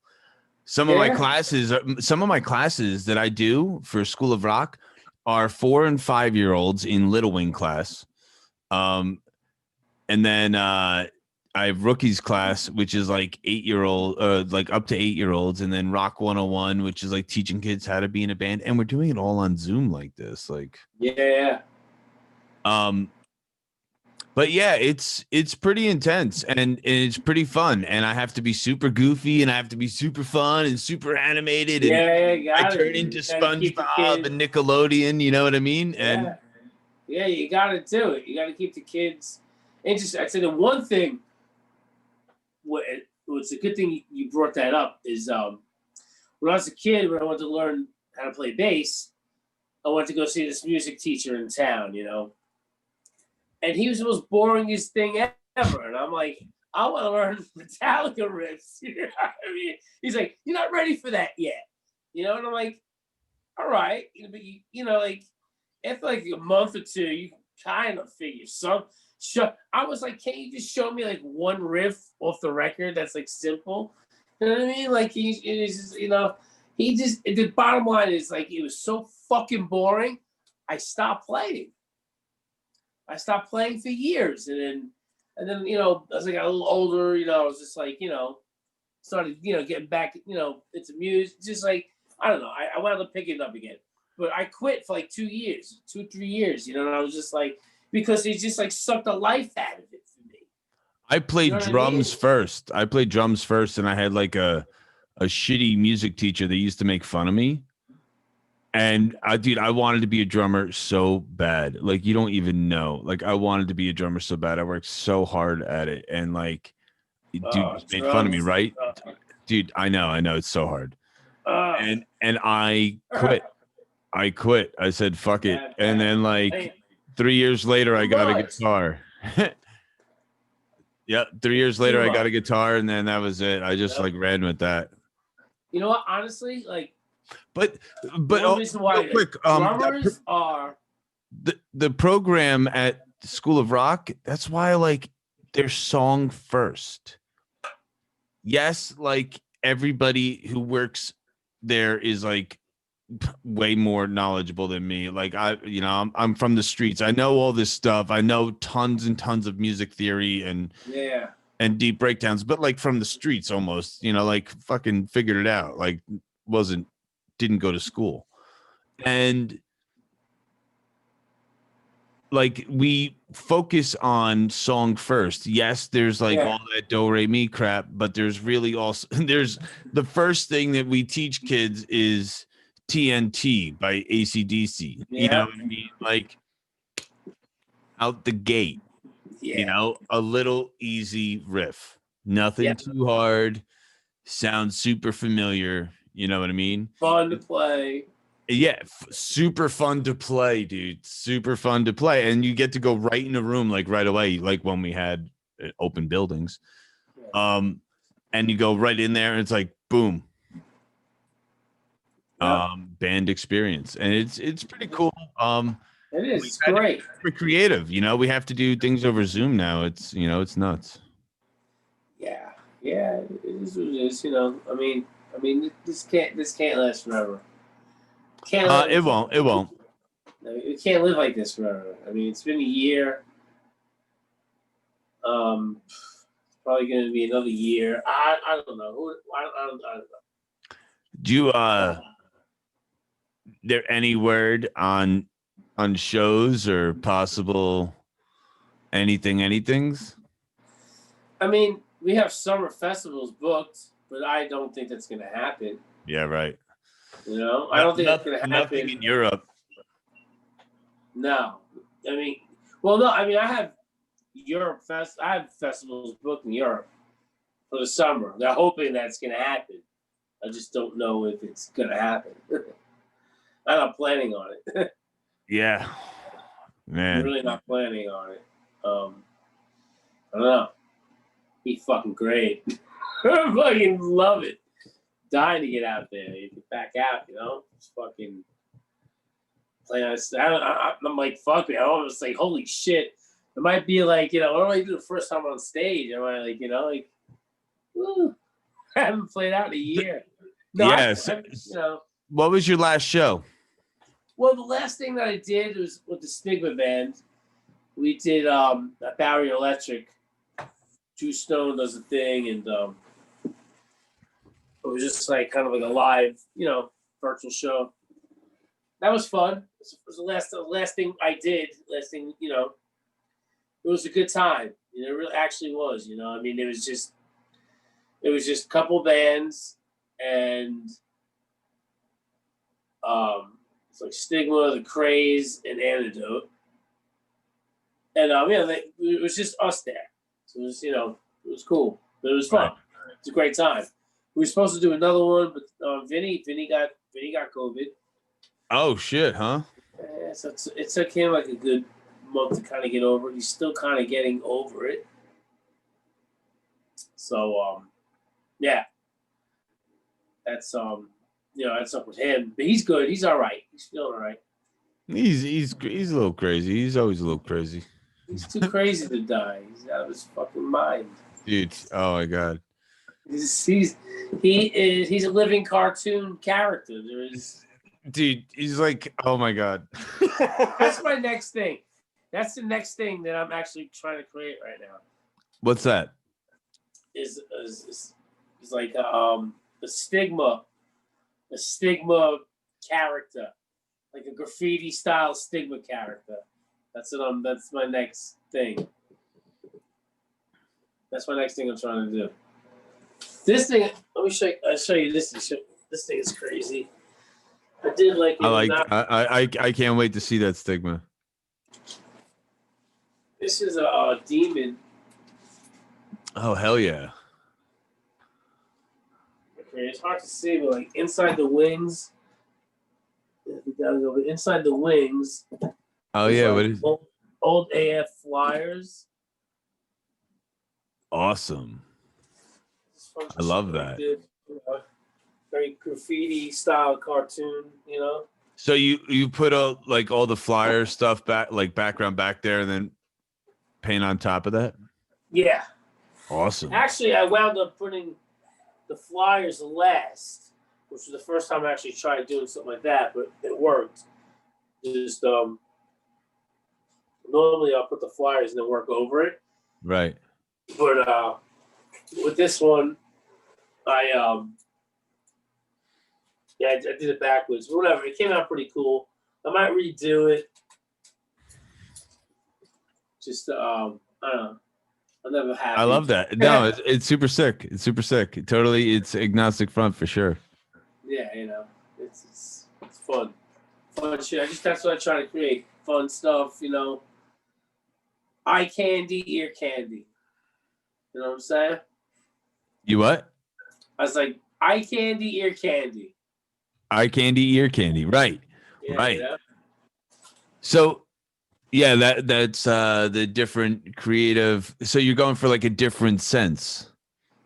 Some of my Yeah. classes that I do for School of Rock are 4 and 5-year-olds in Little Wing class. And then I have rookies class, which is like 8-year-old, like up to 8-year-olds, and then Rock 101, which is like teaching kids how to be in a band. And we're doing it all on Zoom like this. Like, Yeah. but yeah, it's pretty intense and it's pretty fun. And I have to be super goofy and I have to be super fun and super animated. And Yeah, you I got turn it. into You gotta keep the SpongeBob kids. and Nickelodeon, you know what I mean? And Yeah. Yeah, you gotta do it. You gotta keep the kids interested. I'd say the one thing what's a good thing you brought that up is when I was a kid, when I wanted to learn how to play bass, I went to go see this music teacher in town, and he was the most boringest thing ever. And I'm like, I want to learn Metallica riffs. You know what I mean? He's like, you're not ready for that yet. And I'm like, all right. But like after like a month or two, you can kind of figure some. I was like, can't you just show me like one riff off the record that's like simple? You know what I mean? Like the bottom line is like it was so fucking boring. I stopped playing. I stopped playing for years, and then as I got a little older, I was just like started getting back into music. Just like I don't know, I wound up picking it up again, but I quit for like 2 years, 2 3 years, and I was just like because it just like sucked the life out of it for me. I played You know what I mean? drums first. I played drums first, and I had like a shitty music teacher that used to make fun of me. And dude, I wanted to be a drummer so bad. Like you don't even know. Like I wanted to be a drummer so bad. I worked so hard at it, and like, dude just made fun of me, Drums. right? Dude, I know, it's so hard. Uh, And I quit. I said fuck it. And then like 3 years later, I too got a much. guitar. Yeah, 3 years Too later, I got much. a guitar, and then that was it. I just Yep. like ran with that. You know what? Honestly, like But one reason why real quick, drummers are the program at School of Rock, that's why I like their song first. Yes, like everybody who works there is like way more knowledgeable than me. Like I'm from the streets. I know all this stuff. I know tons and tons of music theory yeah. and deep breakdowns, but like from the streets almost, like fucking figured it out. Like didn't go to school. And like we focus on song first. Yes, there's like all that do re mi crap, but there's really also there's the first thing that we teach kids is TNT by AC/DC. You know what I mean? Like out the gate, a little easy riff, nothing too hard, sounds super familiar. You know what I mean? Fun to play. Yeah, super fun to play, dude. Super fun to play, and you get to go right in a room like right away, like when we had open buildings. And you go right in there, and it's like boom, band experience, and it's pretty cool. It is. It's great. We're creative, we have to do things over Zoom now. It's it's nuts. Yeah, it is what it is. I mean, this can't last forever. It won't. It won't. We can't live like this forever. I mean, it's been a year. It's probably going to be another year. I don't know. I don't know. Do you there any word on shows or possible anythings? I mean, we have summer festivals booked, but I don't think that's going to happen. Yeah, right. I don't think that's going to happen. Nothing in Europe. No. I mean, well, no. I mean, I have I have festivals booked in Europe for the summer. They're hoping that's going to happen. I just don't know if it's going to happen. I'm not planning on it. Yeah, man. I'm really not planning on it. I don't know. Be fucking great. I fucking love it. Dying to get out there. You get back out, Just fucking play on. I'm like, fuck me. I was like, holy shit. It might be like, what do I do the first time on stage? Am I like, woo, I haven't played out in a year. No, Yes. What was your last show? Well, the last thing that I did was with the Stigma band. We did a Barrier Electric. Drew Stone does a thing, and it was just like kind of like a live, virtual show. That was fun. It was the last thing I did. Last thing, it was a good time. It really actually was. I mean, it was just a couple bands, and it's like Stigma, The Craze, and Antidote, and it was just us there. So it was, it was cool, but it was fun. Right. It's a great time. We were supposed to do another one, but Vinny got COVID. Oh shit, huh? Yeah, so it took him like a good month to kind of get over it. He's still kind of getting over it. So yeah, that's that's up with him. But he's good. He's all right. He's feeling all right. He's a little crazy. He's always a little crazy. He's too crazy to die. He's out of his fucking mind. Dude, oh my god. He's a living cartoon character. Dude, he's like, oh my god. That's my next thing. That's the next thing that I'm actually trying to create right now. What's that? Is like a stigma character, like a graffiti style stigma character. That's my next thing. That's my next thing I'm trying to do. This thing, let me show you. I'll show you this. This thing is crazy. I did like it. I can't wait to see that stigma. This is a demon. Oh hell yeah! Okay, it's hard to see, but like inside the wings. Inside the wings. Oh yeah, like what is old AF flyers? Awesome. I love that. Very graffiti style cartoon, So you put all the flyer stuff back, like background back there, and then paint on top of that? Yeah. Awesome. Actually, I wound up putting the flyers last, which was the first time I actually tried doing something like that, but it worked. Just normally I'll put the flyers and then work over it. Right. But with this one, I did it backwards. Whatever. It came out pretty cool. I might redo it. Just I don't know. I'm never happy. I love that. No, it's super sick. It's super sick. Totally, it's agnostic front for sure. Yeah, it's fun. Fun shit. That's what I try to create. Fun stuff, Eye candy, ear candy. You know what I'm saying? You what? I was like, eye candy, ear candy. Eye candy, ear candy. Right. Yeah, right. So yeah, that's the different creative. So you're going for like a different sense,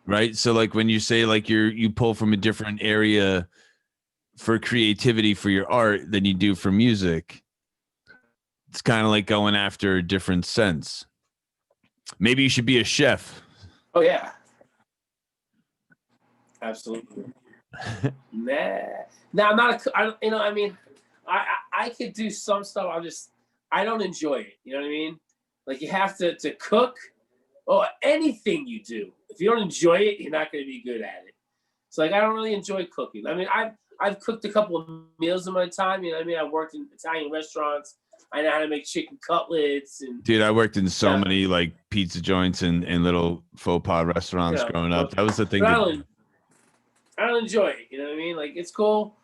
right? So like when you say like you pull from a different area for creativity for your art than you do for music, it's kind of like going after a different sense. Maybe you should be a chef. Oh yeah, absolutely. No, I'm not. I could do some stuff. I don't enjoy it. You know what I mean? Like you have to cook or anything you do. If you don't enjoy it, you're not going to be good at it. So like I don't really enjoy cooking. I mean, I've cooked a couple of meals in my time. You know what I mean? I worked in Italian restaurants. I know how to make chicken cutlets. And dude, I worked in so many like pizza joints and little faux pas restaurants growing up. That was the thing. I don't enjoy it. You know what I mean? Like it's cool,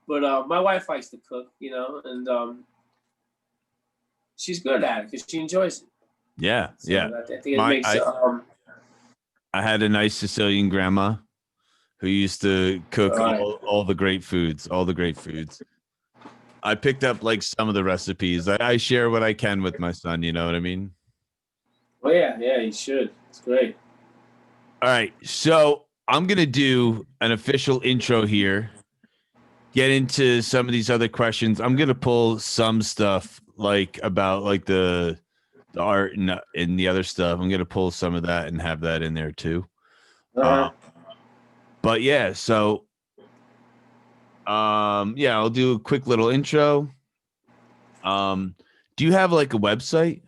but my wife likes to cook. And she's good at it because she enjoys it. Yeah, so yeah. I think it makes. I had a nice Sicilian grandma who used to cook all the great foods. All the great foods. I picked up like some of the recipes. I share what I can with my son. You know what I mean? Oh yeah, you should. It's great. All right, so I'm gonna do an official intro here. Get into some of these other questions. I'm gonna pull some stuff like about like the the art and the other stuff. I'm gonna pull some of that and have that in there too. Uh-huh. But yeah, so yeah, I'll do a quick little intro. Do you have like a website?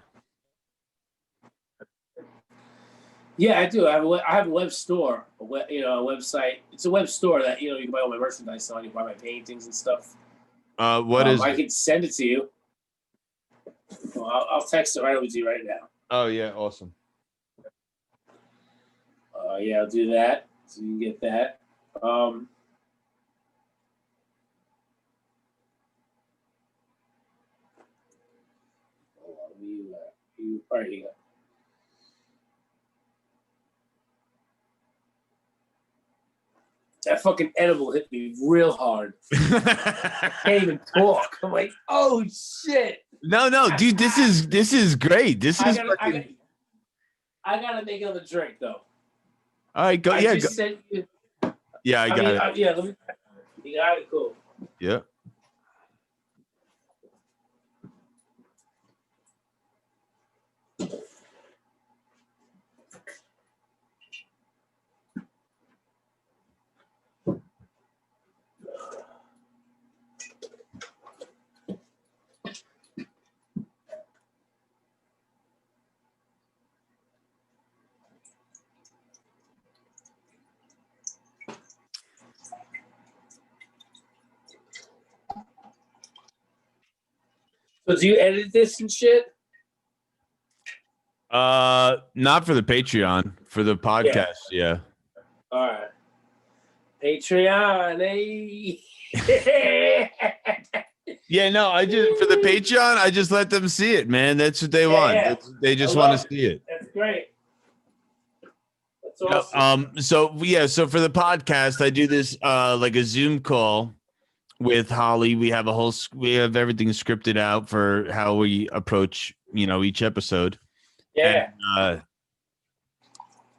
Yeah, I do. I have a web store, a website. It's a web store that you can buy all my merchandise on. You can buy my paintings and stuff. What is I it? can send it to you. Well, I'll text it right over to you right now. Oh yeah, awesome. Yeah, I'll do that so you can get that. Hold on, you all right, you go. That fucking edible hit me real hard. I can't even talk. I'm like, oh shit. No, dude, this is great. This is I gotta make another drink though. all right. Go. I Yeah, just go. sent you. Yeah, I got it. Yeah, let me. You got it, cool. Yeah. So do you edit this and shit? Not for the Patreon, for the podcast. Yeah. All right. Patreon, eh? Yeah, no, I just for the Patreon, I just let them see it, man. That's what they want. Yeah. They just want to see it. That's great. That's awesome. So for the podcast, I do this like a Zoom call with Holly. We have everything scripted out for how we approach, each episode. Yeah.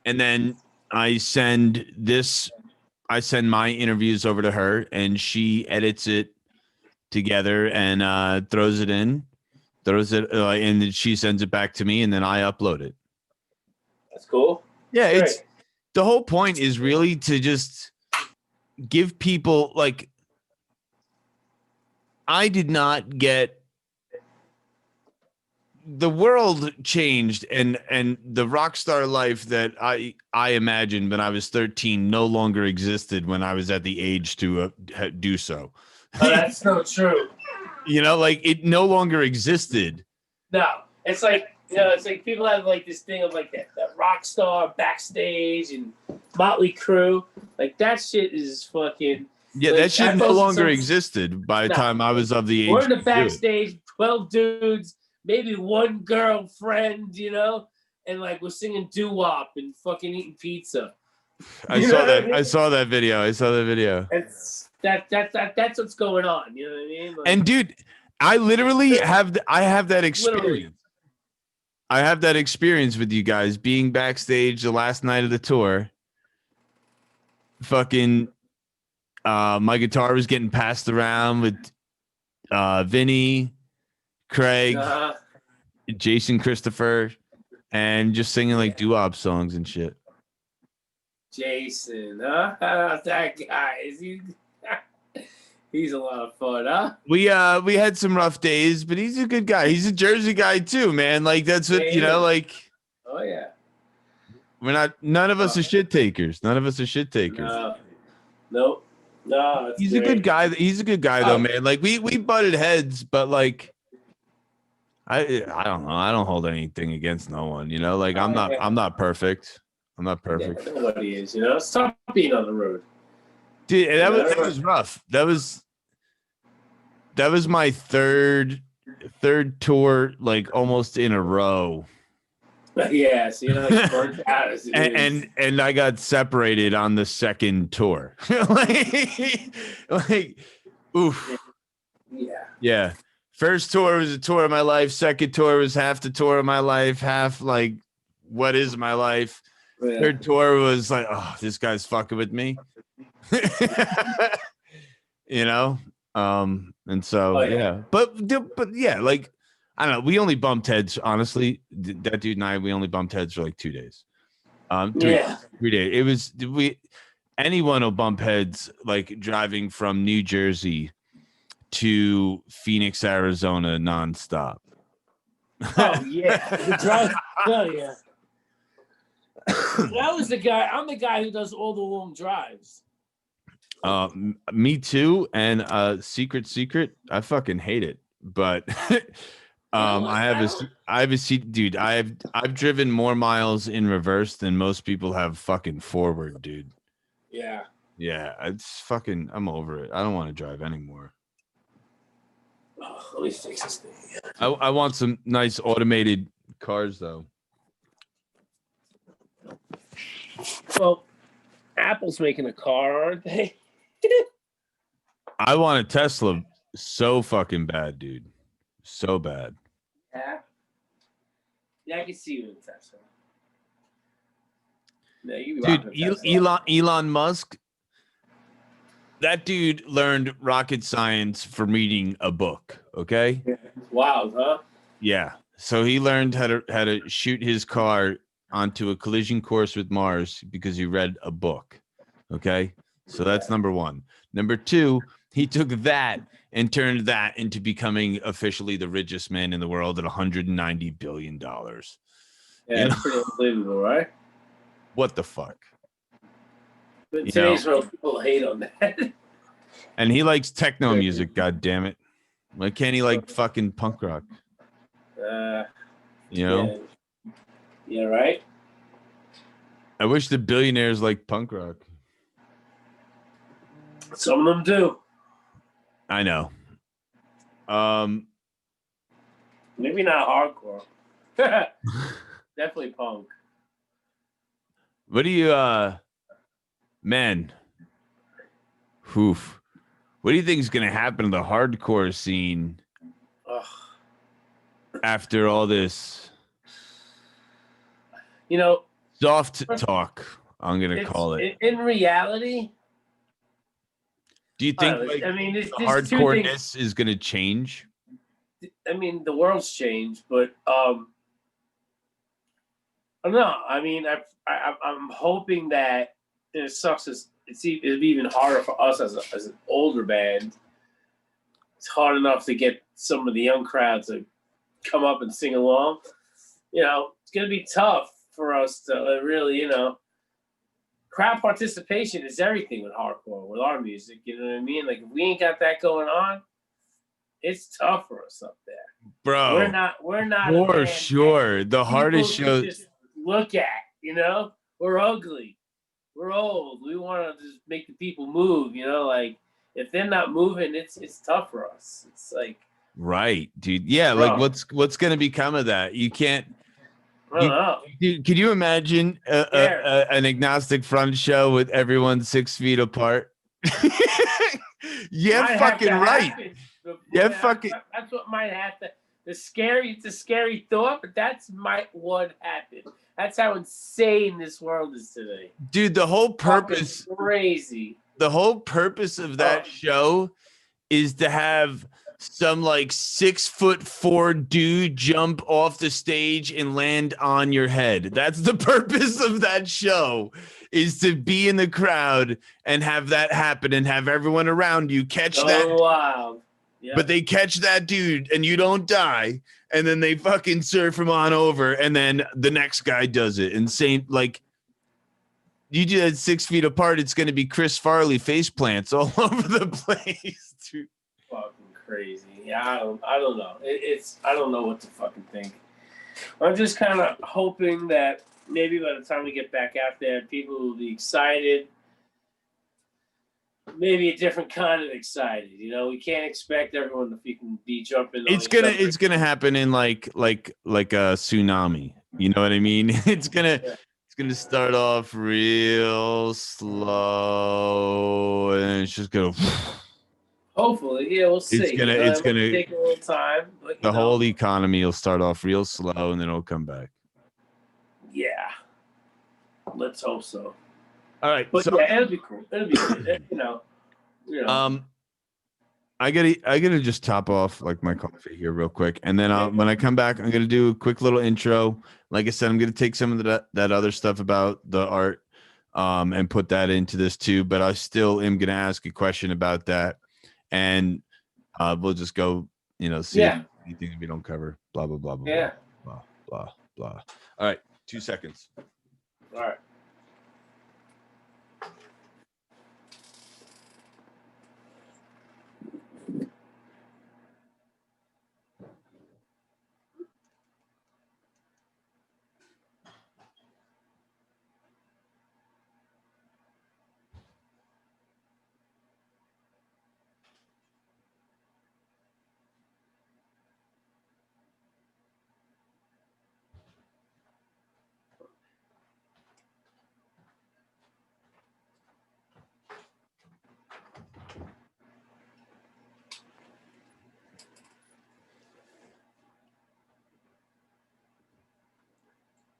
And then I send my interviews over to her, and she edits it together and throws it, and then she sends it back to me, and then I upload it. That's cool. Yeah, Great. it's the whole point is really to just give people like I did not get the world changed and the rock star life that I imagined when I was 13 no longer existed when I was at the age to do so. Oh, that's so true. Like it no longer existed. No, it's like it's like people have like this thing of like that rock star backstage and Motley Crue. Like that shit is fucking. Yeah, like, that shit no longer existed by the time I was of the age. We're in the backstage, 12 dudes, maybe one girlfriend, and like we're singing doo-wop and fucking eating pizza. I saw that video. That's what's going on. You know what I mean? Like, and dude, I literally have that experience. Literally. I have that experience with you guys being backstage the last night of the tour. Fucking, my guitar was getting passed around with Vinny, Craig, Jason, Christopher, and just singing like doo-wop songs and shit. Jason, that guy he's a lot of fun, huh? We had some rough days, but he's a good guy. He's a Jersey guy too, man. Like that's what like. Oh yeah. None of us are shit takers. Nope. No, he's great. A good guy. He's a good guy though, man. Like we butted heads, but like I don't know. I don't hold anything against no one. Like I'm not perfect. I'm not perfect. Yeah, nobody is. Stop being on the road, dude. That was rough. That was my third tour, like almost in a row. Yeah, so like burnt out as it is. And I got separated on the second tour. like, oof. Yeah. First tour was a tour of my life. Second tour was half the tour of my life. Half like, what is my life? Yeah. Third tour was like, oh, this guy's fucking with me. And so yeah. But yeah, like I don't know. We only bumped heads, honestly. That dude and I, we only bumped heads for like 2 days. 3 days. It was anyone will bump heads like driving from New Jersey to Phoenix, Arizona nonstop. Oh yeah, the drive. Oh yeah. That was the guy. I'm the guy who does all the long drives. Me too. And secret, I fucking hate it. But I have a seat, dude. I've driven more miles in reverse than most people have fucking forward, dude. Yeah. Yeah, it's fucking. I'm over it. I don't want to drive anymore. Oh, let me fix this thing. I want some nice automated cars though. Well, Apple's making a car, aren't they? I want a Tesla so fucking bad, dude. So bad. Yeah. Yeah, I can see you in Tesla. Yeah, you Dude, Elon Musk, that dude learned rocket science from reading a book, okay? Yeah. Wild, huh? Yeah. So he learned how to shoot his car onto a collision course with Mars because he read a book. Okay? So that's number 1. Number 2, he took that and turned that into becoming officially the richest man in the world at $190 billion. Yeah, it's pretty unbelievable, right? What the fuck? But today's world, people hate on that. And he likes techno music, god damn it. Why can't he like fucking punk rock? You know? Yeah, right? I wish the billionaires like punk rock. Some of them do. I know. Maybe not hardcore. Definitely punk. What do you man? Oof. What do you think is gonna happen to the hardcore scene after all this? You know, soft talk, I'm gonna call it. In reality, do you think the hardcoreness is gonna change? I mean, the world's changed, but I don't know. I mean, I'm hoping that it sucks. It'd be even harder for us as an older band. It's hard enough to get some of the young crowds to come up and sing along. You know, it's gonna be tough for us to really, crowd participation is everything with hardcore, with our music. You know what I mean? Like if we ain't got that going on, it's tough for us up there, bro. We're not for sure. The hardest show. Just look at, we're ugly, we're old. We want to just make the people move. Like if they're not moving, it's tough for us. It's like right, dude. Yeah, bro. Like what's gonna become of that? You can't. I don't know. Dude, could you imagine an agnostic front show with everyone 6 feet apart? Yeah, fucking right. Yeah, fucking. That's what might happen. It's a scary thought, but that's what happen. That's how insane this world is today. Dude, the whole purpose. Fucking crazy. The whole purpose of that show is to have some like 6'4" dude jump off the stage and land on your head. That's the purpose of that show, is to be in the crowd and have that happen and have everyone around you catch that. Wow. Yep. But they catch that dude and you don't die, and then they fucking surf him on over, and then the next guy does it. Insane. Like you do that 6 feet apart, it's going to be Chris Farley face plants all over the place, dude. Fucking crazy. Yeah, I don't know. I don't know what to fucking think. I'm just kind of hoping that maybe by the time we get back out there, people will be excited. Maybe a different kind of excited. We can't expect everyone to be jumping. It's gonna happen in like a tsunami. You know what I mean? It's gonna start off real slow, and it's just gonna. Hopefully, yeah, we'll see. It's gonna take a little time. But, the whole economy will start off real slow, and then it'll come back. Yeah, let's hope so. All right, but yeah, it'll be cool. It'll be good. I gotta just top off like my coffee here real quick, and then Yeah. when I come back, I'm gonna do a quick little intro. Like I said, I'm gonna take some of that other stuff about the art, and put that into this too. But I still am gonna ask a question about that, and we'll just go, see if Yeah. anything we don't cover. Blah blah blah blah blah Yeah. blah blah blah. All right, 2 seconds. All right.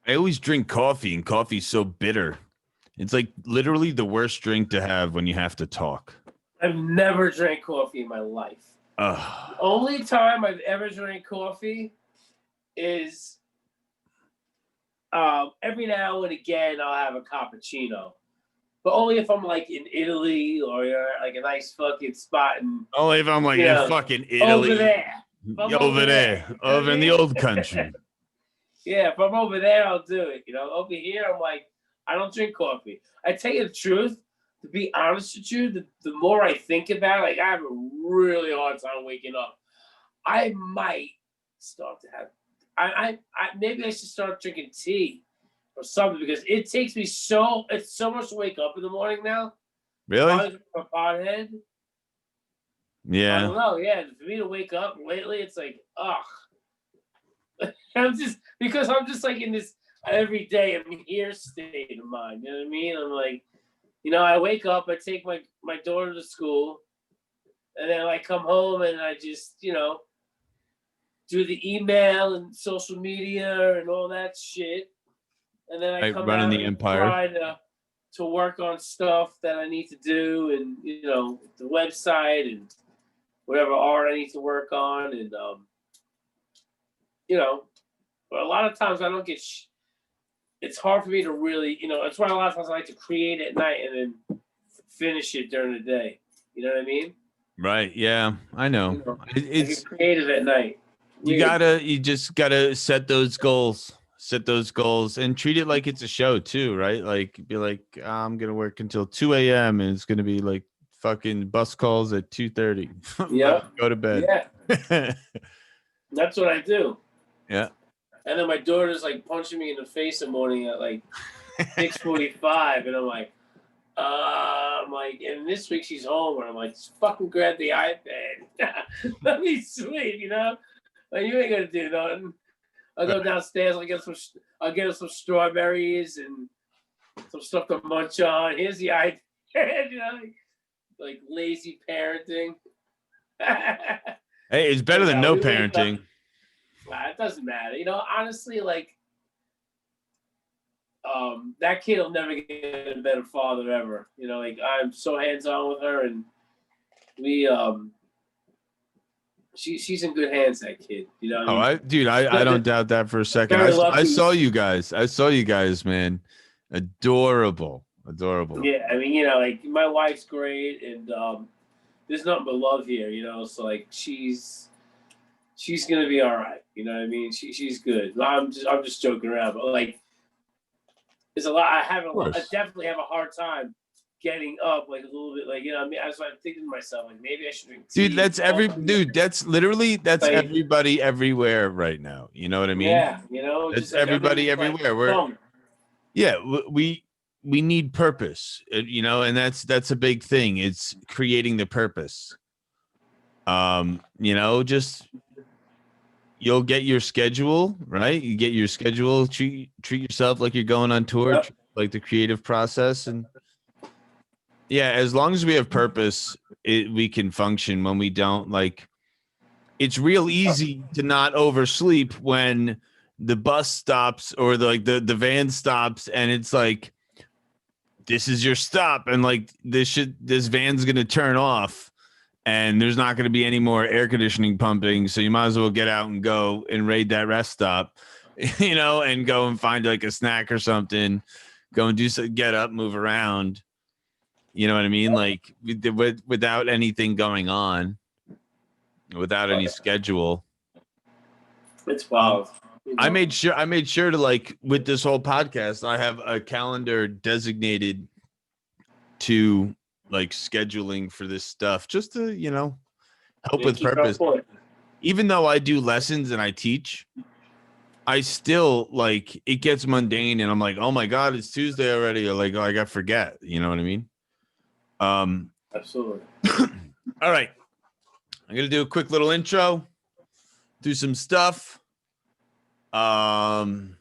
I always drink coffee, and coffee's so bitter. It's like literally the worst drink to have when you have to talk. I've never drank coffee in my life. Ugh. The only time I've ever drank coffee is every now and again I'll have a cappuccino, but only if I'm like in Italy or like a nice fucking spot in Only if I'm like in fucking Italy. over there. Over there. Over in the old country. Yeah, if I'm over there, I'll do it. Over here, I'm like, I don't drink coffee. I tell you the truth, to be honest with you, the more I think about it, like I have a really hard time waking up. I might start to have, maybe I should start drinking tea or something because it takes me it's so much to wake up in the morning now. Really? I'm a pothead. I Yeah. don't know. Yeah, for me to wake up lately, it's like, ugh. I'm just like in this every day I'm here state of mind. You know what I mean? I'm like, I wake up, I take my daughter to school, and then I come home and I just, do the email and social media and all that shit. And then I come running out the and empire. try to work on stuff that I need to do and the website and whatever art I need to work on and but a lot of times I don't get. It's hard for me to really, That's why a lot of times I like to create at night and then finish it during the day. You know what I mean? Right. Yeah, I know. I get creative at night. You just gotta set those goals. Set those goals and treat it like it's a show too, right? Like be like, I'm gonna work until 2 a.m. and it's gonna be like fucking bus calls at 2:30. Yeah. Go to bed. Yeah. That's what I do. Yeah. And then my daughter's like punching me in the face in the morning at like 6:45, and I'm like, and this week she's home, and I'm like, just fucking grab the iPad, let me sleep, Like you ain't gonna do nothing. I'll go downstairs, I'll get her some strawberries and some stuff to munch on. Here's the iPad, like lazy parenting. Hey, it's better than no parenting. It doesn't matter. Honestly, like, that kid will never get a better father ever. Like I'm so hands-on with her and we, she's in good hands, that kid. I don't doubt that for a second. I saw you guys, man. Adorable. Yeah. Like my wife's great and, there's nothing but love here, so like she's gonna be all right. You know what I mean? She's good. I'm just joking around, but like, there's a lot. I definitely have a hard time getting up, like a little bit, like I mean, I was like thinking to myself, like maybe I should drink tea. That's everybody everywhere right now. You know what I mean? Yeah, it's everybody everywhere. We need purpose, and that's a big thing. It's creating the purpose. Just you'll get your schedule, right? You get your schedule, treat yourself like you're going on tour, Yep. like the creative process. And yeah, as long as we have purpose, we can function. When we don't, like, it's real easy to not oversleep when the bus stops or the van stops and it's like, this is your stop. And like, this van's going to turn off. and there's not going to be any more air conditioning pumping. So you might as well get out and go and raid that rest stop, and go and find like a snack or something, go and get up, move around. You know what I mean? Like without anything going on, without any schedule. It's wild. I made sure to, like, with this whole podcast, I have a calendar designated to like scheduling for this stuff, just to, help with purpose. Even though I do lessons and I teach, I still, like, it gets mundane and I'm like, oh my God, it's Tuesday already. Or like, oh, I got to forget. You know what I mean? Absolutely. All right. I'm going to do a quick little intro, do some stuff. And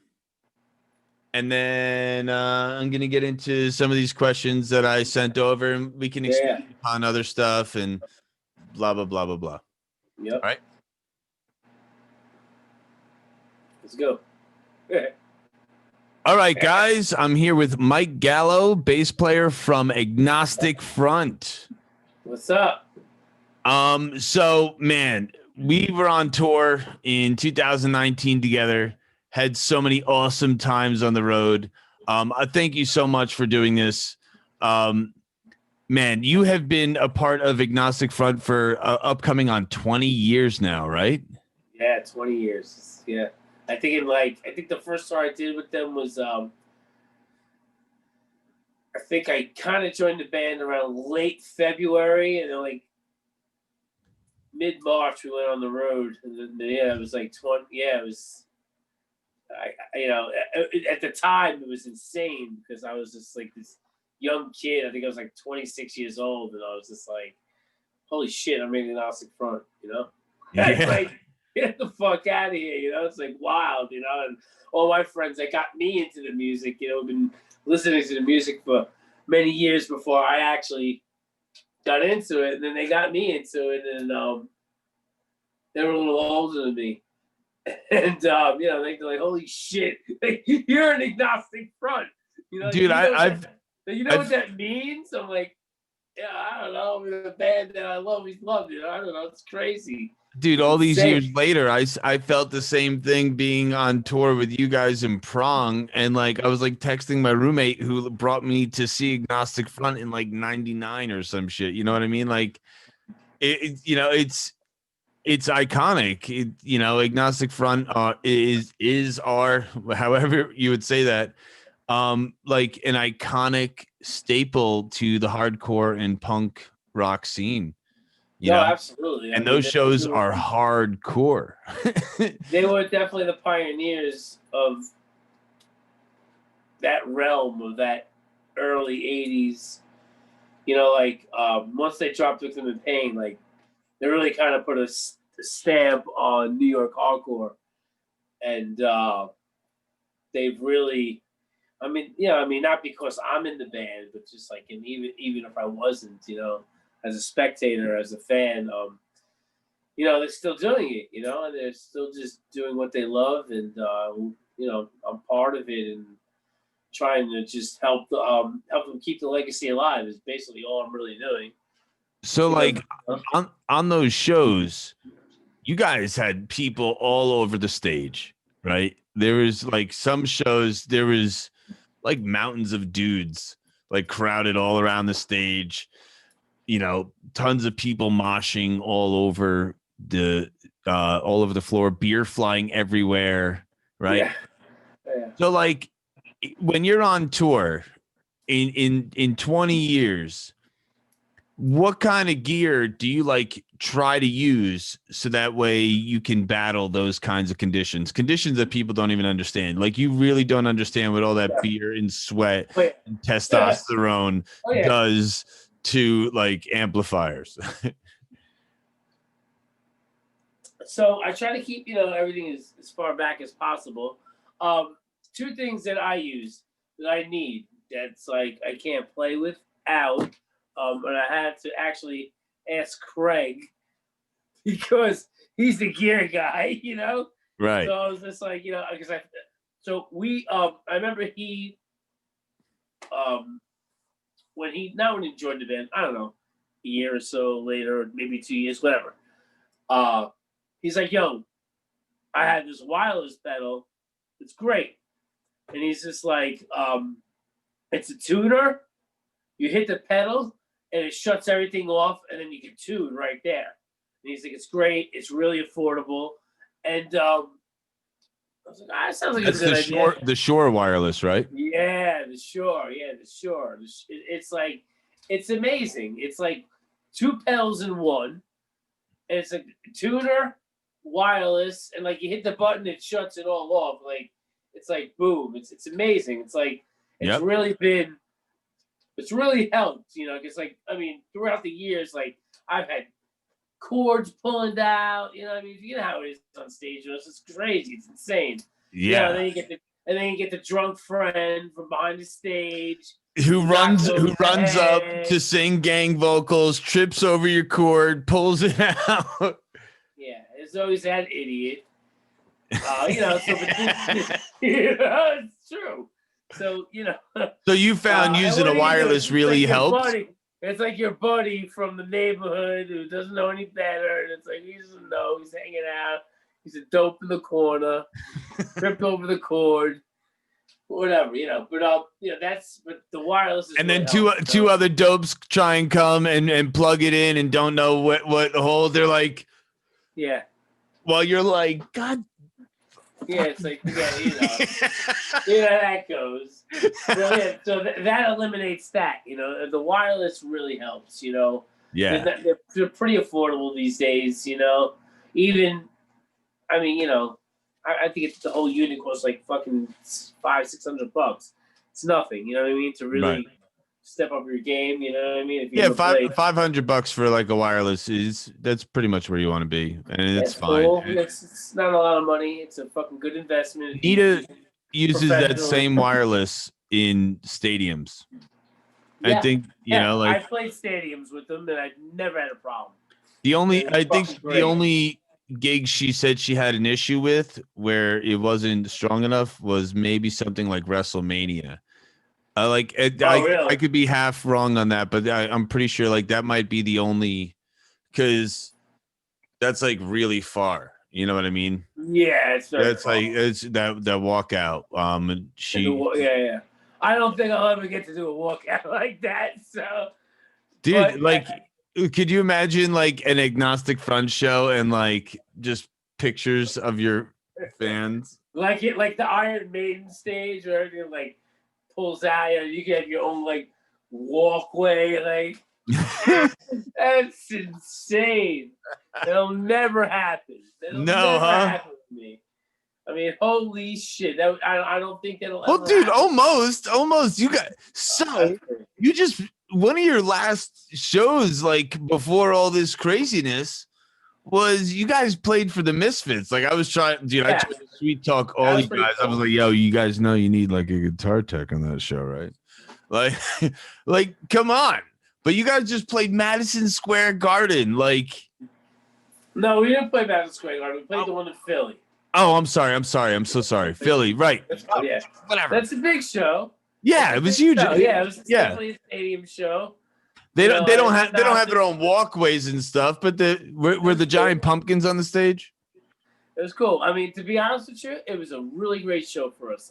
then I'm going to get into some of these questions that I sent over, and we can expand upon other stuff and blah, blah, blah, blah, blah. Yep. All right. Let's go. All right, guys. I'm here with Mike Gallo, bass player from Agnostic Front. What's up? So, man, we were on tour in 2019 together. Had so many awesome times on the road. I thank you so much for doing this. Man, you have been a part of Agnostic Front for upcoming on 20 years now, right? Yeah, 20 years. Yeah. I think the first tour I did with them was I think I kind of joined the band around late February, and then like mid-March we went on the road, and then it was like 20. Yeah, it was. At the time it was insane because I was just like this young kid. I think I was like 26 years old, and I was just like, "Holy shit, I'm in the Agnostic Front," Yeah. It's like, get the fuck out of here, It's like wild, And all my friends that got me into the music, have been listening to the music for many years before I actually got into it, and then they got me into it, and they were a little older than me. And they're like, "Holy shit, you're an Agnostic Front," Dude. You know what that means? I'm like, yeah, I don't know. The band that I always loved, I don't know. It's crazy, dude. All these years later, I felt the same thing being on tour with you guys in Prong, and like I was like texting my roommate who brought me to see Agnostic Front in like '99 or some shit. You know what I mean? Like, it's iconic. Agnostic Front is our, however you would say that, like an iconic staple to the hardcore and punk rock scene. Absolutely. And those shows are hardcore. They were definitely the pioneers of that realm of that early '80s. Once they dropped Victim in Pain, like they really kind of put a stamp on New York hardcore, and they've really, not because I'm in the band, but just like, and even if I wasn't, as a spectator, as a fan, they're still doing it, and they're still just doing what they love, and I'm part of it, and trying to just help them keep the legacy alive is basically all I'm really doing. So, like, on those shows, you guys had people all over the stage, right? There was like some shows, there was like mountains of dudes like crowded all around the stage, tons of people moshing all over the floor, beer flying everywhere, right? Yeah. So like when you're on tour in 20 years, what kind of gear do you like try to use so that way you can battle those kinds of conditions that people don't even understand? Like, you really don't understand what all that beer and sweat and testosterone does to like amplifiers. So I try to keep, everything as far back as possible. Two things that I use that I need that's like I can't play without. And I had to actually ask Craig because he's the gear guy, Right. So I was just like, because I remember he, when he joined the band, I don't know, a year or so later, maybe 2 years, whatever. He's like, yo, I had this wireless pedal. It's great. And he's just like, it's a tuner. You hit the pedal and it shuts everything off, and then you can tune right there. And he's like, it's great. It's really affordable. And I was like, that sounds like That's a good idea. The Shure wireless, right? Yeah, the Shure. Yeah, the Shure. It's like, it's amazing. It's like 2 pedals in one. And it's a tuner, wireless, and like you hit the button, it shuts it all off. Like it's like boom. It's amazing. It's like it's really helped. Because like I mean, throughout the years, like I've had cords pulling out. I mean, you know how it is on stage. It's just crazy. It's insane. Yeah. And then you get the drunk friend from behind the stage who runs up to sing gang vocals, trips over your cord, pulls it out. Yeah, there's always that idiot. It's true. So So you found using a wireless really helps. It's like your buddy from the neighborhood who doesn't know any better, and it's like he doesn't know. He's hanging out. He's a dope in the corner, tripped over the cord, whatever. But the wireless is. And really then helpful, two other dopes try and come and plug it in and don't know what hole. They're like, yeah. Well, you're like, God. Yeah, it's like that goes. So that eliminates that. The wireless really helps. Yeah, they're pretty affordable these days. Even, I mean, I think the whole unit costs like fucking $500-600. It's nothing. You know what I mean? To really step up your game. You know what I mean? If you $500 for like a wireless that's pretty much where you want to be, and it's fine. Cool. It's not a lot of money. It's a fucking good investment. Nita uses that same wireless in stadiums. Yeah. I think I played stadiums with them, and I never had a problem. The only gig she said she had an issue with where it wasn't strong enough was maybe something like WrestleMania. Really? I could be half wrong on that, but I'm pretty sure like that might be the only, because that's like really far. You know what I mean? Yeah, it's that walkout. Yeah. I don't think I'll ever get to do a walkout like that. So, dude, could you imagine like an Agnostic front show and like just pictures of your fans? Like the Iron Maiden stage where everything like pulls out, you can have your own like walkway, like that's insane. It'll never happen. Happen to me. I mean, holy shit! I don't think that'll. Well, ever dude, happen. almost. You got you just one of your last shows, like before all this craziness, was you guys played for the Misfits. Like I was trying, dude. I tried to sweet talk all you guys. Cool. I was like, yo, you guys know you need like a guitar tech on that show, right? Like, come on. But you guys just played Madison Square Garden, like. No, we didn't play Madison Square Garden. We played the one in Philly. Oh, I'm sorry. I'm so sorry. Philly, right? Yeah, whatever. That's a big show. Yeah, it was huge. Yeah, it was definitely a stadium show. They don't have their own walkways and stuff, but were the giant pumpkins on the stage? It was cool. I mean, to be honest with you, it was a really great show for us.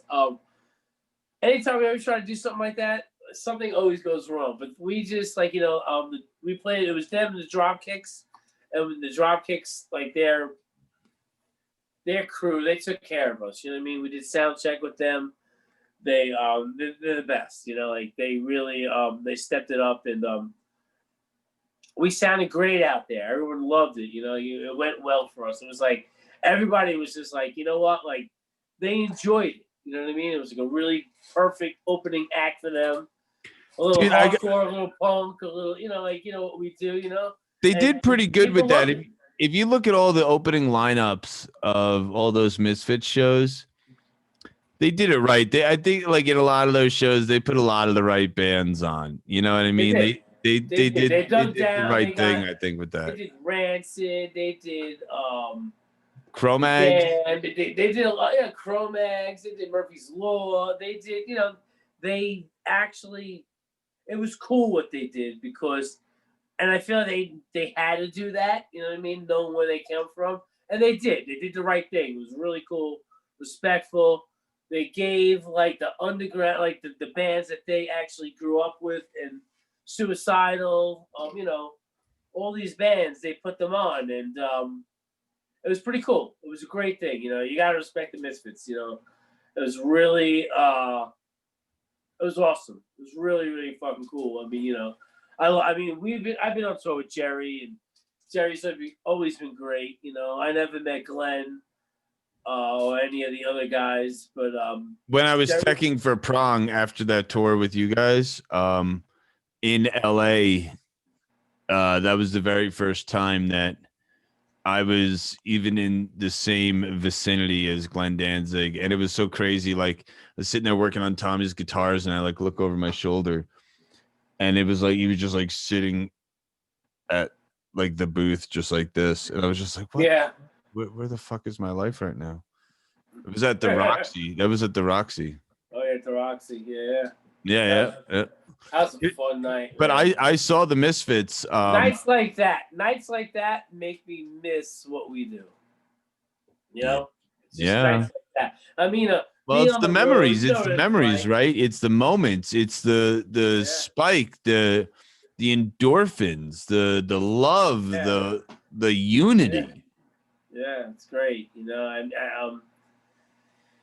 Anytime we ever try to do something like that, something always goes wrong. But we just we played. It was them and the Dropkicks, and the Dropkicks, like their crew, they took care of us. You know what I mean? We did sound check with them. They're the best. Like they really they stepped it up, and we sounded great out there. Everyone loved it. It went well for us. It was like everybody was just like, you know what, like they enjoyed it. You know what I mean? It was like a really perfect opening act for them. A little hardcore, a little punk, a little, what we do. They did pretty good with that. If you look at all the opening lineups of all those Misfits shows, they did it right. I think like in a lot of those shows, they put a lot of the right bands on. You know what I mean? They did the right thing, I think, with that. They did Rancid. They did Cro-Mags. Yeah, they did a lot. Yeah, Cro-Mags. They did Murphy's Law. They did. They actually. It was cool what they did because And I feel they had to do that, you know what I mean, knowing where they came from. And they did. They did the right thing. It was really cool, respectful. They gave like the underground, like the bands that they actually grew up with and Suicidal, all these bands, they put them on, and it was pretty cool. It was a great thing, you gotta respect the Misfits, It was really it was awesome. It was really, really fucking cool. I mean, I mean, I've been on tour with Jerry, and Jerry's always been great. I never met Glenn or any of the other guys, but when I was Jerry, checking for Prong after that tour with you guys, in LA, that was the very first time that I was even in the same vicinity as Glenn Danzig, and it was so crazy. Like I was sitting there working on Tommy's guitars, and I like look over my shoulder, and it was like he was just like sitting at like the booth just like this, and I was just like, what? yeah. Where the fuck is my life right now? It was at the Roxy. That was at the Roxy. Oh yeah, the Roxy. Yeah. Yeah. That was a fun night. But man. I saw the Misfits. Nights like that make me miss what we do. It's just Yeah. nights like that. I mean, Well, being it's on the road, memories. you know It's the what memories, like. right? It's the moments. It's the Yeah. spike, the endorphins, the love, Yeah. the unity. Yeah, it's great.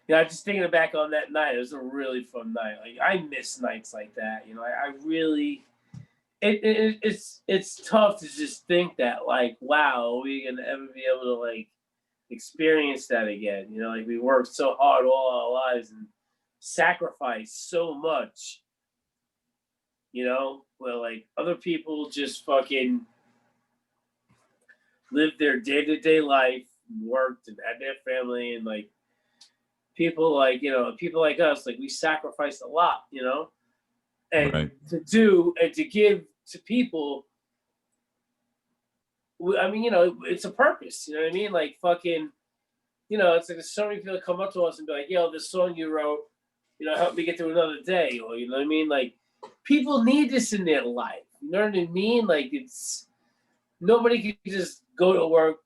I'm just thinking back on that night. It was a really fun night. Like I miss nights like that. I really. It's tough to just think that like, wow, are we gonna ever be able to like experience that again? Like we worked so hard all our lives and sacrificed so much. Where like other people just fucking lived their day-to-day life, worked and had their family, and like people like us, like we sacrificed a lot, and Right. to do and to give to people. I mean, it's a purpose. You know what I mean? Like fucking, it's like so many people come up to us and be like, "Yo, this song you wrote, help me get through another day," or you know what I mean? Like, people need this in their life. You know what I mean? Like, it's nobody can just go to work,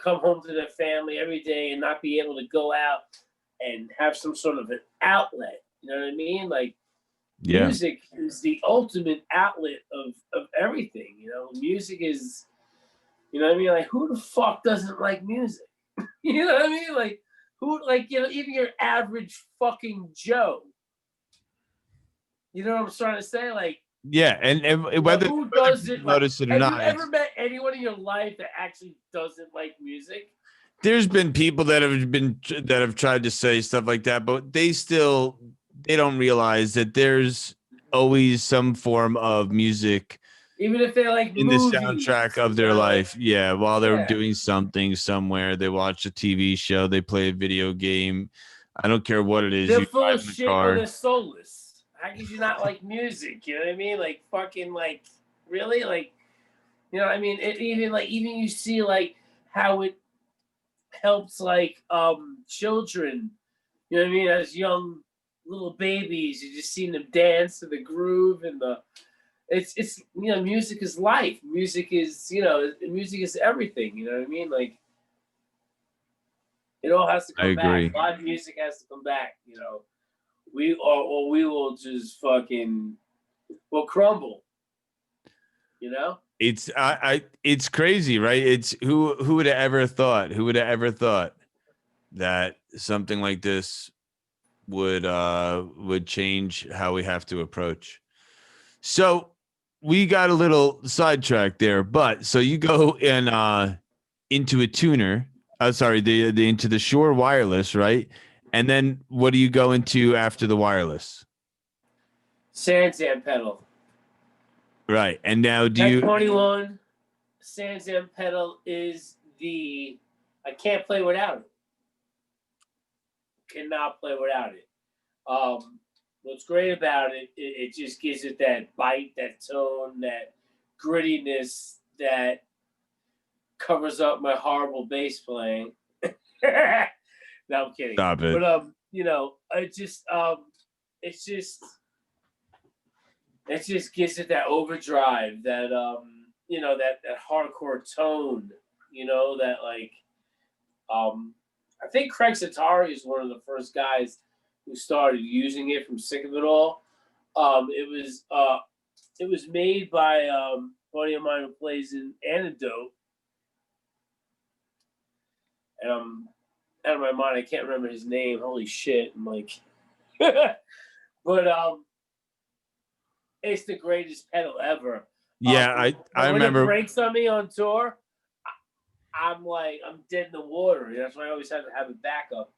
come home to their family every day and not be able to go out and have some sort of an outlet. You know what I mean? Like, Yeah. music is the ultimate outlet of everything. Music is. You know what I mean? Like, who the fuck doesn't like music? You know what I mean? Like, who, like, even your average fucking Joe. You know what I'm trying to say? Like, Yeah, and whether who people doesn't like? notice it or Have you not, ever met anyone in your life that actually doesn't like music? there's been people that have tried to say stuff like that, but they don't realize that there's always some form of music Even if they like in the movies, soundtrack of their life. Yeah, while they're doing something somewhere, they watch a TV show, they play a video game. I don't care what it is. They're You full drive of in the shit car. or they're soulless. How could you not like music? You know what I mean? Like fucking like really like I mean even you see like how it helps like children. You know what I mean? As young little babies, you just see them dance to the groove and it's music is life. Music is music is everything. You know what I mean? Like it all has to I come agree. back. Live music has to come back. We will just fucking will crumble. It's crazy, right? It's who would have ever thought? Who would have ever thought that something like this would change how we have to approach? So we got a little sidetracked there, but so you go and into a tuner. Sorry, the into the Shure wireless, right? And then what do you go into after the wireless? Sandsam pedal. Right. And now do That you 21 Sandsam pedal is I can't play without it. Cannot play without it. What's great about it just gives it that bite, that tone, that grittiness that covers up my horrible bass playing. No, I'm kidding. stop it? But it just gives it that overdrive, that that hardcore tone, that like, I think Craig Satari is one of the first guys who started using it from Sick of It All. It was made by a buddy of mine who plays in Antidote, and I'm out of my mind. I can't remember his name. Holy shit! I'm like, but it's the greatest pedal ever. Yeah, I when remember. it breaks on me on tour, I'm like, I'm dead in the water. That's why I always have to have a backup.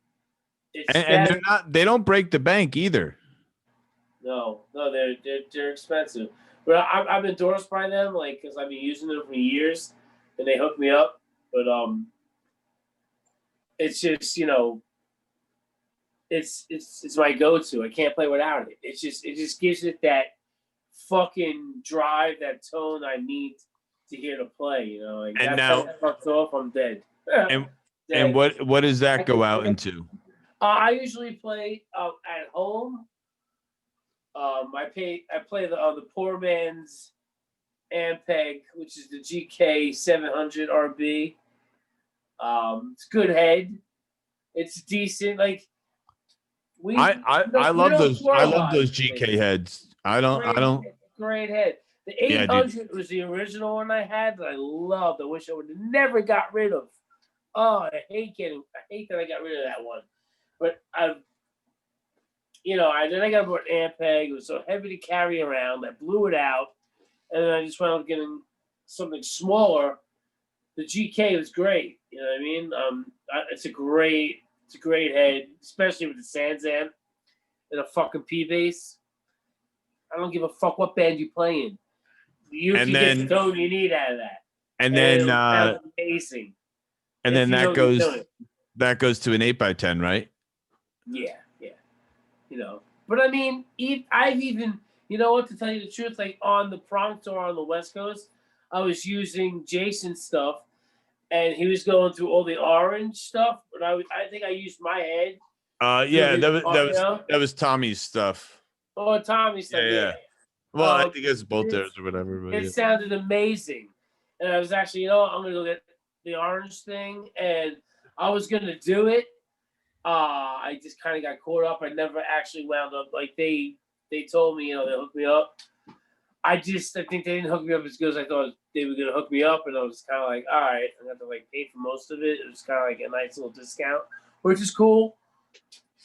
And they don't break the bank either. No, they're expensive. But I'm endorsed by them, like, because I've been using them for years, and they hook me up. But it's just it's my go-to. I can't play without it. It just gives it that fucking drive, that tone I need to hear to play. Like and that now fucks off, I'm dead. and Dead. and what does that go out into? I usually play at home. I play the poor man's Ampeg, which is the GK 700 RB. It's good head. It's decent. Like I love those. I love those GK heads. I don't. Great head. The 800 was the original one I had that I loved. I wish I would have never got rid of. Oh, I hate that I got rid of that one. But then I got an Ampeg. It was so heavy to carry around. I blew it out, and then I just wound up getting something smaller. The GK was great. You know what I mean? It's a great head, especially with the Sans Amp and a fucking P bass. I don't give a fuck what band you play in. You can get the tone you need out of that. And then amazing. And then that goes to an 8x10, right? Yeah. But I mean, I've even, to tell you the truth, like on the Prong tour on the West Coast, I was using Jason's stuff, and he was going through all the orange stuff, but I think I used my head. Yeah, that was Tommy's stuff. Oh, Tommy's stuff. Yeah. Well, I think it's both theirs or whatever. But it sounded amazing, and I was actually, I'm gonna go get the orange thing, and I was gonna do it. I just kind of got caught up. I never actually wound up like they told me, they hooked me up. I think they didn't hook me up as good as I thought they were gonna hook me up, and I was kind of like, all right, I got to like pay for most of it. It was kind of like a nice little discount, which is cool.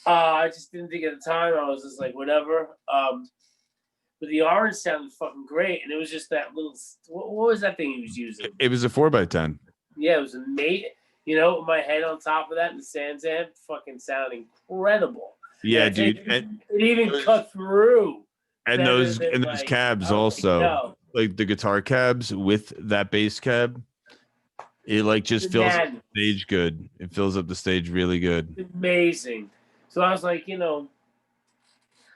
I just didn't think at the time. I was just like, whatever. But the orange sounded fucking great, and it was just that little. What was that thing he was using? It was a 4x10. Yeah, it was amazing. My head on top of that and the Sans Amp fucking sound incredible. Yeah, dude. It even cut through. And those cabs also, like the guitar cabs with that bass cab, it like just fills up the stage good. It fills up the stage really good. Amazing. So I was like,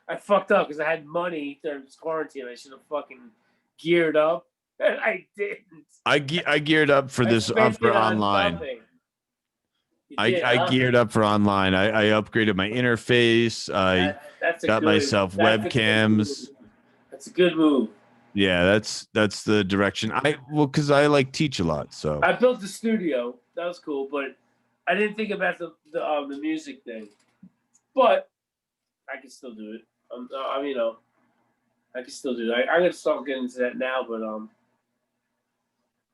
I fucked up because I had money during this quarantine. I should have fucking geared up, and I didn't. I geared up for this for online. I geared up for online. I upgraded my interface. I got myself webcams. That's a good move. Yeah, that's the direction. Because I like teach a lot. So I built the studio. That was cool, but I didn't think about the music thing. But I can still do it. I can still do it. I'm gonna start getting into that now, but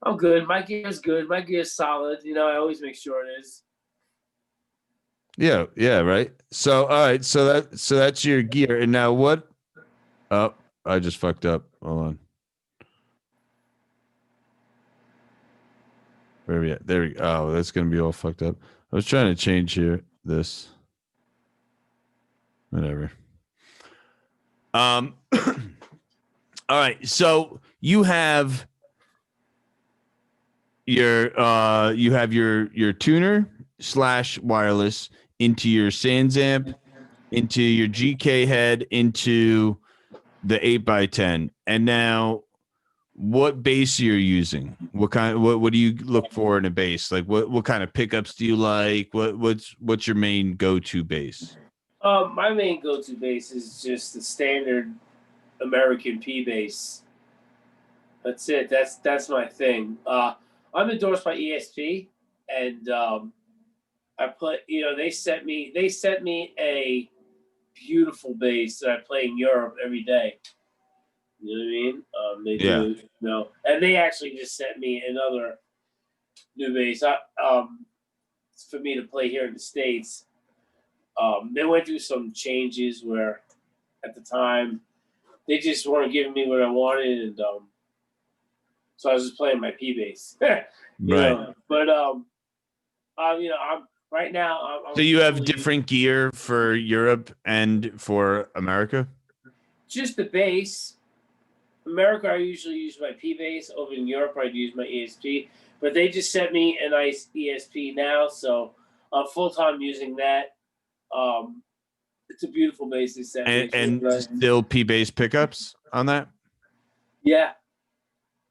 I'm good. My gear is good. My gear is solid. I always make sure it is. Yeah, right. So all right, so that's your gear. And now what? Oh, I just fucked up. Hold on. Where are we at? There we go. Oh, that's gonna be all fucked up. I was trying to change here. This. Whatever. All right. So you have your tuner / wireless into your Sans Amp, into your GK head, into the 8x10. And now what bass you're using? What do you look for in a bass? Like what kind of pickups do you like? What's your main go-to bass? My main go-to bass is just the standard American P bass. That's it. That's my thing. I'm endorsed by ESP, and I put. They sent me a beautiful bass that I play in Europe every day. You know what I mean? They Yeah. do. And they actually just sent me another new bass. For me to play here in the States. They went through some changes where, at the time, they just weren't giving me what I wanted, and so I was just playing my P bass. Right. But I'm right now. So I'm you have fully different gear for Europe and for America? just the bass. America, I usually use my P bass. Over in Europe, I'd use my ESP. But they just sent me a nice ESP now, so I'm full time using that. Um, it's a beautiful bass they sent me. And It's still P bass pickups on that? yeah.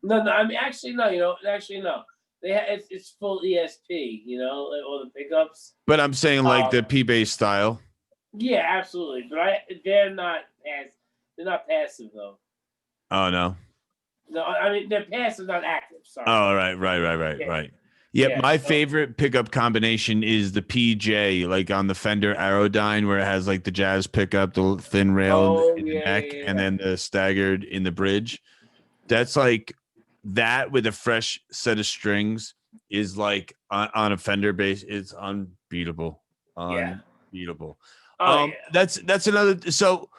No. I mean, actually, no. Actually, no. It's full ESP. Like all the pickups. But I'm saying like the Um, P bass style. yeah, absolutely. But they're not as they're not passive though. Oh no. No, I mean they're passive, not active. Sorry. Oh, right. Yeah. Right. Yep, Yeah. my favorite pickup combination is the PJ, like on the Fender Aerodyne, where it has like the jazz pickup, the thin rail Oh in the yeah, neck, yeah, and yeah. then the staggered in the bridge. That's like that with a fresh set of strings is like on a Fender bass. It's unbeatable, Yeah. unbeatable. Oh yeah. That's another. So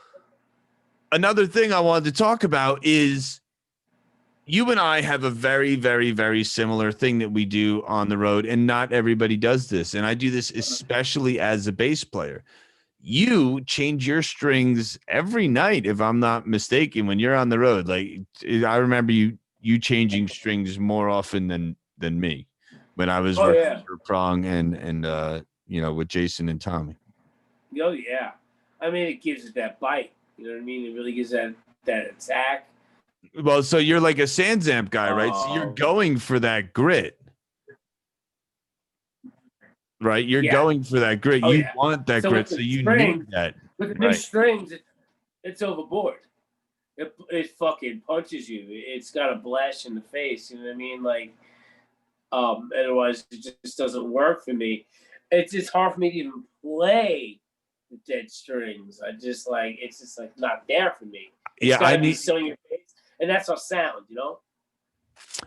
another thing I wanted to talk about is you and I have a very, very, very similar thing that we do on the road, and not everybody does this. And I do this especially as a bass player. You change your strings every night, if I'm not mistaken, when you're on the road. Like I remember you changing strings more often than me when I was Oh working yeah. for Prong and with Jason and Tommy. Oh yeah. I mean, it gives it that bite. You know what I mean? It really gives that attack. Well, so you're like a Sansamp guy, right? So you're Um. going for that grit. Right, you're Yeah. going for that grit. Oh You yeah. want that So grit, so you need that. with the new Right. strings, it's overboard. It fucking punches you. It's got a blast in the face. You know what I mean? Like, otherwise it just doesn't work for me. It's hard for me to even play the dead strings. It's just like not there for me. It's Yeah, got to be so in your face, and that's our sound.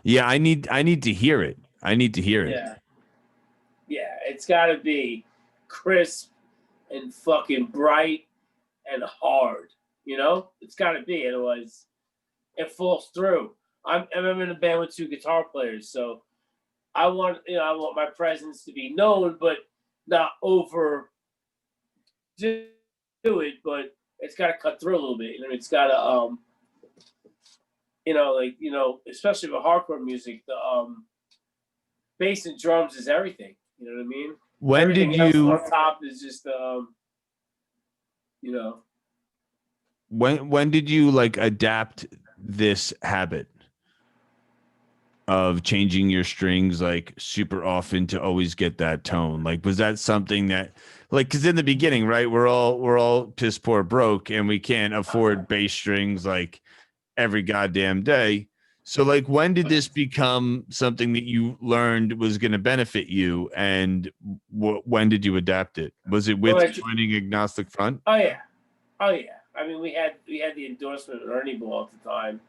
I need to hear it. I need to hear it. Yeah, yeah. It's got to be crisp and fucking bright and hard. It's got to be. Otherwise, it falls through. I'm in a band with two guitar players, so I want my presence to be known, but not over do it. But it's got to cut through a little bit. It's got to especially with hardcore music, the bass and drums is everything. You know what I mean? When did Everything else you on top is just you know. when did you like adapt this habit of changing your strings like super often to always get that tone? Like was that something that like cuz in the beginning, right, we're all piss poor broke and we can't afford bass strings like every goddamn day. So like when did this become something that you learned was going to benefit you and when did you adapt it? Was it with Well, joining Agnostic Front? oh yeah, oh yeah. I mean, we had the endorsement of Ernie Ball at the time,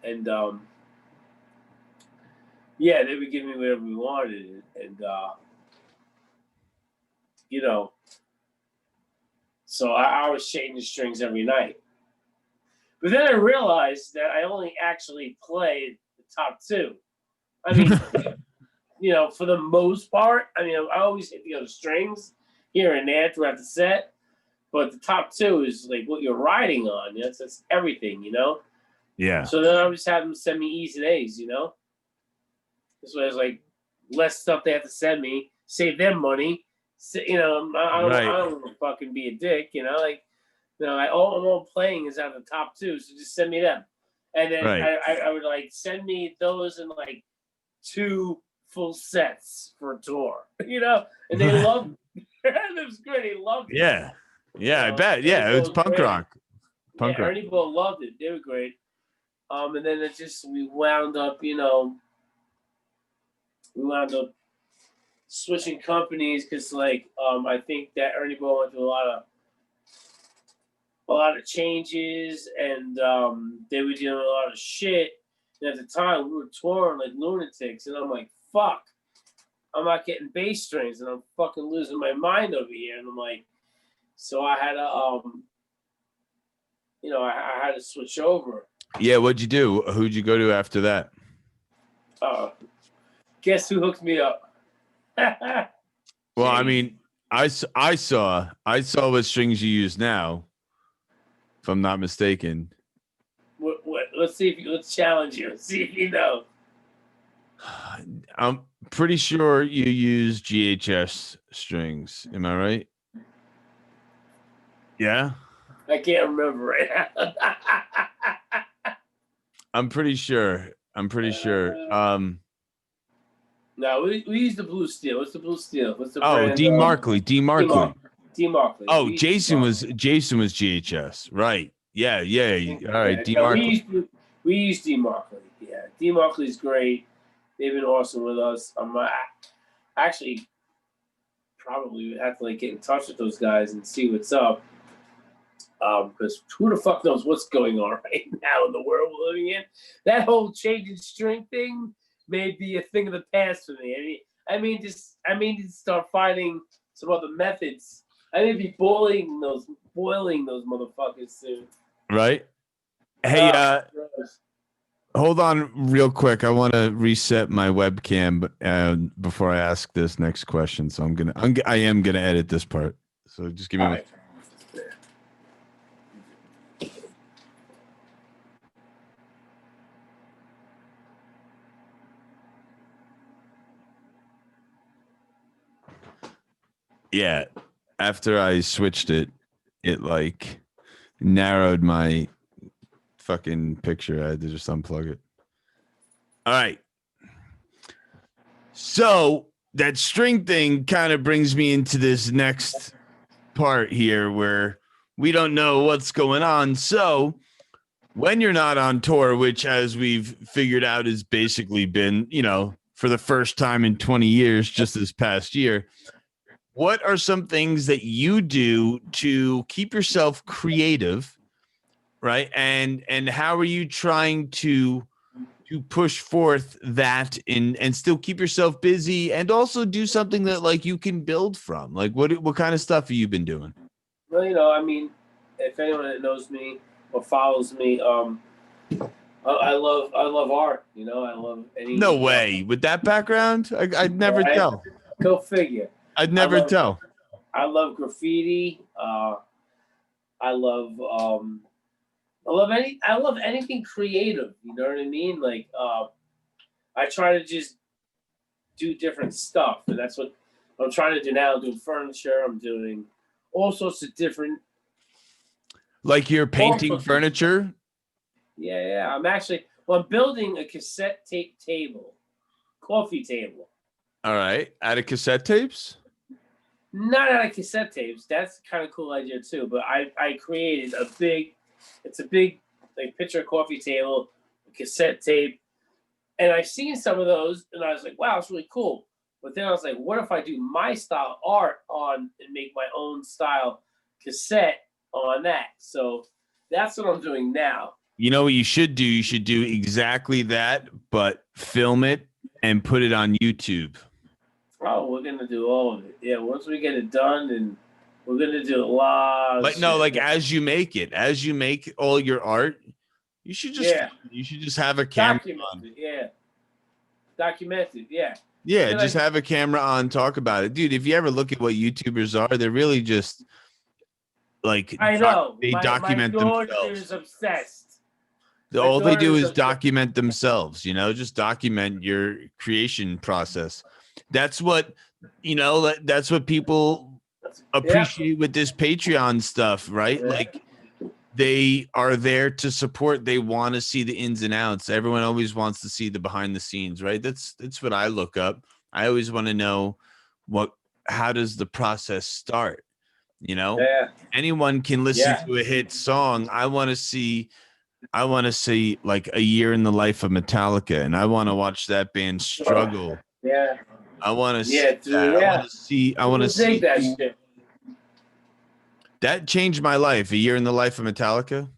and yeah, they would give me whatever we wanted, and you know, so I was changing the strings every night. But then I realized that I only actually played the top two. I mean, for the most part, I mean, I always hit the other strings here and there throughout the set, but the top two is like what you're riding on. That's everything. Yeah. So then I would just have them send me E's and A's. This way it's like less stuff they have to send me, save them money. I don't want to fucking be a dick. All I'm playing is out of the top two, so just send me them. And then Right. I would like send me those in like 2 full sets for a tour, and they loved it. It was great. They loved it. Yeah. Yeah, I bet. Ernie Yeah, Ball it's was punk great. rock. Yeah, Ernie Ball loved it. They were great. And then we wound up, switching companies because, like, I think that Ernie Ball went through a lot of changes, and they were dealing with a lot of shit. And at the time, we were touring like lunatics, and I'm like, fuck, I'm not getting bass strings, and I'm fucking losing my mind over here. And I'm like, so I had to, I had to switch over. Yeah, what'd you do? Who'd you go to after that? Guess who hooked me up? Well, I mean, I saw what strings you use now, if I'm not mistaken. What? Let's challenge you. Let's see if you know. I'm pretty sure you use GHS strings. Am I right? Yeah. I can't remember right now. I'm pretty sure. No, we use the blue steel. What's the blue steel? What's the Oh, brand? D Markley. D Markley. Oh, Jason was GHS. Right. Yeah. All right. D Markley. We use D Markley. Yeah, D Markley's great. They've been awesome with us. Actually probably would have to like get in touch with those guys and see what's up. Because who the fuck knows what's going on right now in the world we're living in? That whole changing string thing may be a thing of the past for me. I mean, to start finding some other methods. I may be boiling those motherfuckers soon. Right. Hey, hold on real quick. I want to reset my webcam before I ask this next question. So I am gonna edit this part. So just give me Right. Yeah. After I switched it like narrowed my fucking picture. I had to just unplug it. All right. So that string thing kind of brings me into this next part here where we don't know what's going on. So when you're not on tour, which as we've figured out has basically been, for the first time in 20 years, just this past year, what are some things that you do to keep yourself creative, right? And how are you trying to push forth that and still keep yourself busy and also do something that like you can build from? Like what kind of stuff have you been doing? Well, I mean, if anyone that knows me or follows me, I love art. I love any. No way. With that background, I'd never tell. Go figure. I'd never tell. I love graffiti. I love anything creative. You know what I mean? Like I try to just do different stuff, and that's what I'm trying to do now. I'm doing furniture. I'm doing all sorts of different. Like you're painting furniture? Yeah. I'm building a cassette tape table, coffee table. All right. Out of cassette tapes? Not out of cassette tapes. That's kind of cool idea too. But I created a big like picture coffee table, a cassette tape, and I've seen some of those, and I was like, wow, it's really cool. But then I was like, what if I do my style art on and make my own style cassette on that? So that's what I'm doing now. You know what you should do? You should do exactly that, but film it and put it on YouTube. Oh, we're gonna do all of it. Yeah, once we get it done, and we're gonna do a lot. But no, like as you make all your art, you should just have a camera on. Yeah, documented. Yeah. Yeah, just have a camera on. Talk about it, dude. If you ever look at what YouTubers are, they're really just like I know they document themselves. My daughter is obsessed. All they do is document themselves. Just document your creation process. That's what that's what people appreciate with this Patreon stuff, right? Yeah. Like they are there to support. They want to see the ins and outs. Everyone always wants to see the behind the scenes, right? That's what I look up. I always want to know how does the process start? Anyone can listen to a hit song. I want to see I want to see like a year in the life of Metallica, and I want to watch that band struggle. Yeah. I want to Yeah, see dude. that. Yeah. I want to Take see that shit. that changed my life. A year in the life of Metallica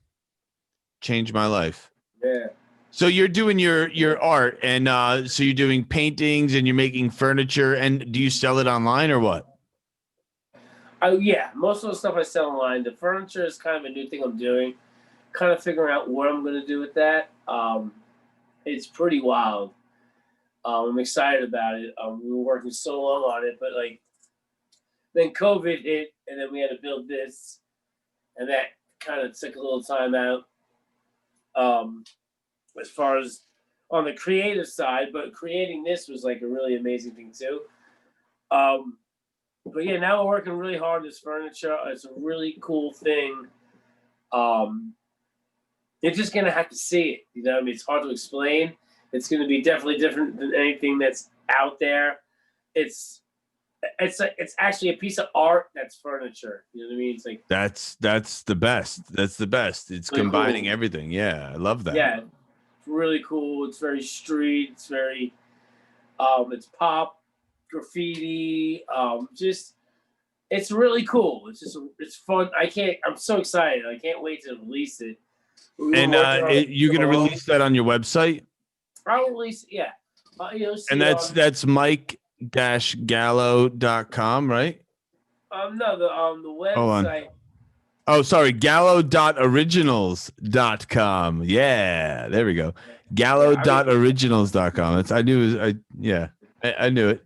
changed my life. Yeah. So you're doing your art, and so you're doing paintings, and you're making furniture, and do you sell it online or what? Oh yeah, most of the stuff I sell online. The furniture is kind of a new thing I'm doing. Kind of figuring out what I'm gonna do with that. It's pretty wild. I'm excited about it. We were working so long on it, but like then COVID hit, and then we had to build this, and that kind of took a little time out. Um, as far as on the creative side, but creating this was like a really amazing thing too. Um, but yeah, now we're working really hard on this furniture. It's a really cool thing. Um, you're just gonna have to see it. You know, I mean, it's hard to explain. It's gonna be definitely different than anything that's out there. It's it's actually a piece of art that's furniture. You know what I mean? It's like That's the best. That's the best. It's really combining cool. everything. Yeah, I love that. Yeah, it's really cool. It's very street. It's very it's pop, graffiti. Just it's really cool. It's just it's fun. I'm so excited. I can't wait to release it. We were And working on it you're so gonna long. release that on your website, I'll release yeah. You'll see and that's Mike-Gallo.com, right? no the Hold on. website. Oh, sorry, Gallo.originals.com. Yeah, there we go. Yeah, I mean, Gallo.originals.com. That's I knew I knew it.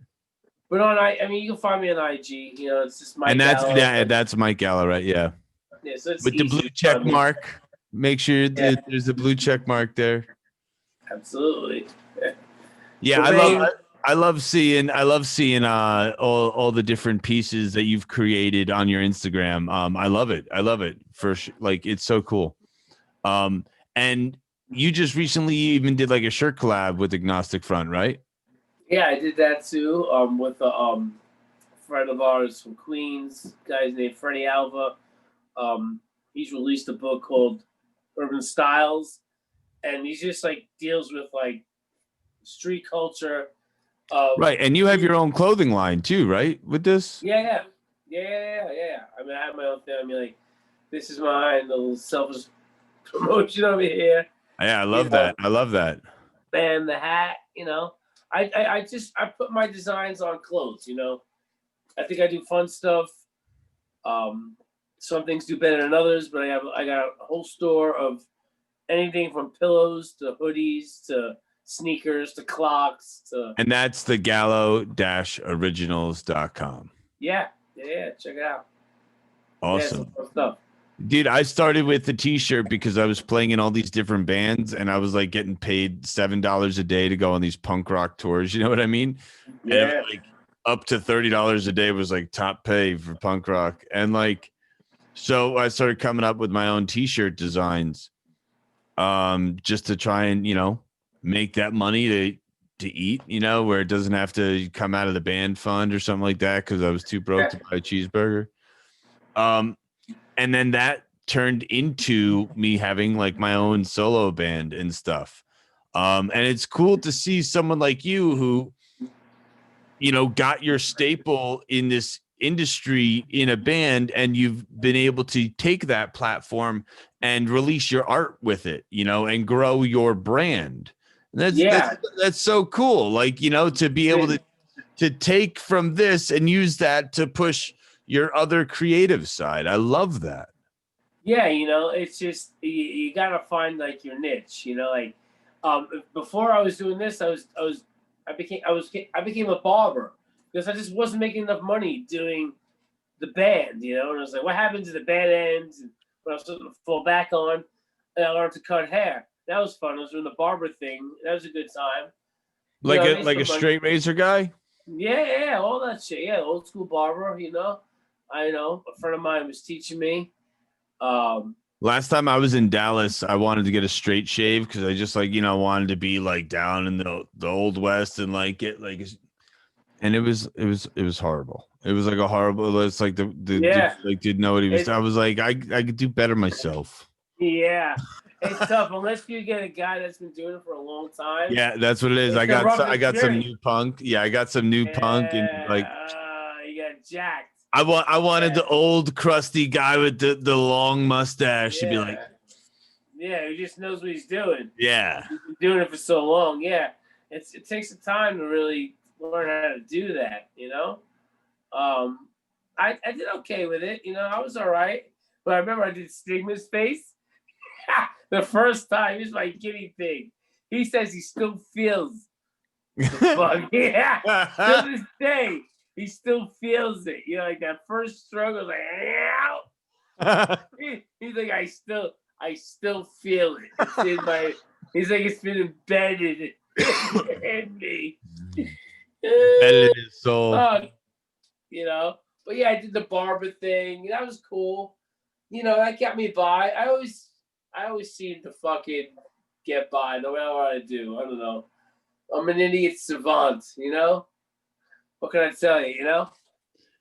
but I mean you can find me on IG. You know, it's just And Mike Gallo. that's Mike Gallo, right? Yeah. Yeah, so it's With the easy blue to check find me. mark. Make sure Yeah. there's a blue check mark there. Absolutely. Yeah, The I love seeing all the different pieces that you've created on your Instagram. I love it. I love it for like it's so cool. And you just recently even did like a shirt collab with Agnostic Front, right? Yeah, I did that too. With a friend of ours from Queens, guy's named Freddie Alva. He's released a book called Urban Styles, and he just like deals with like street culture. Right, and you have your own clothing line too, right? With this? Yeah. I mean, I have my own thing. I mean, like, this is mine. The little selfish promotion over here. Yeah, I You love know, that. I love that. and the hat. You know, I put my designs on clothes. You know, I think I do fun stuff. Um, some things do better than others, but I got a whole store of anything from pillows to hoodies to sneakers to clocks to And that's the Gallo-originals.com. yeah, check it out. Yeah, some Awesome. fun stuff. Dude, I started with the t-shirt because I was playing in all these different bands and I was like getting paid $7 a day to go on these punk rock tours. You know what I mean? And it Yeah, was like up to $30 a day was like top pay for punk rock. And like, so I started coming up with my own t-shirt designs, just to try and, make that money to eat, where it doesn't have to come out of the band fund or something like that. Cause I was too broke to buy a cheeseburger. And then that turned into me having like my own solo band and stuff. And it's cool to see someone like you who, got your staple in this industry in a band, and you've been able to take that platform and release your art with it, and grow your brand. And that's so cool. Like, to be able to take from this and use that to push your other creative side. I love that. yeah. It's just you gotta find like your niche. Like before I was doing this, I became a barber because I just wasn't making enough money doing the band. And I was like, what happened to the band ends? And when I was something to fall back on, and I learned to cut hair. That was fun. I was doing the barber thing. That was a good time. I made Like a some money. straight razor guy. Yeah, all that shit. Yeah, old school barber. I know a friend of mine was teaching me. Last time I was in Dallas, I wanted to get a straight shave because I just wanted to be like down in the old west and like get like, and it was horrible. It was like a horrible. It's like the dude, Yeah, like didn't know what he was. it, I was like, I could do better myself. yeah. It's tough unless you get a guy that's been doing it for a long time. Yeah, that's what it is. It's I a got rough some experience. new punk. Yeah, I got some new punk and like You got jacked. I wanted the old crusty guy with the long mustache to be like, yeah, he just knows what he's doing. yeah. He's been doing it for so long. Yeah, it takes some time to really learn how to do that. I did okay with it. I was all right. But I remember I did Stigma's face the first time. He was my guinea pig. He says he still feels the bug. Yeah, to this day, he still feels it. Like that first struggle, like, he's like, I still feel it. It's in my. He's like, it's been embedded in me. Embedded in his soul. But yeah, I did the barber thing. That was cool. That got me by. I always seem to fucking get by no matter what I do. I don't know. I'm an idiot savant, What can I tell you,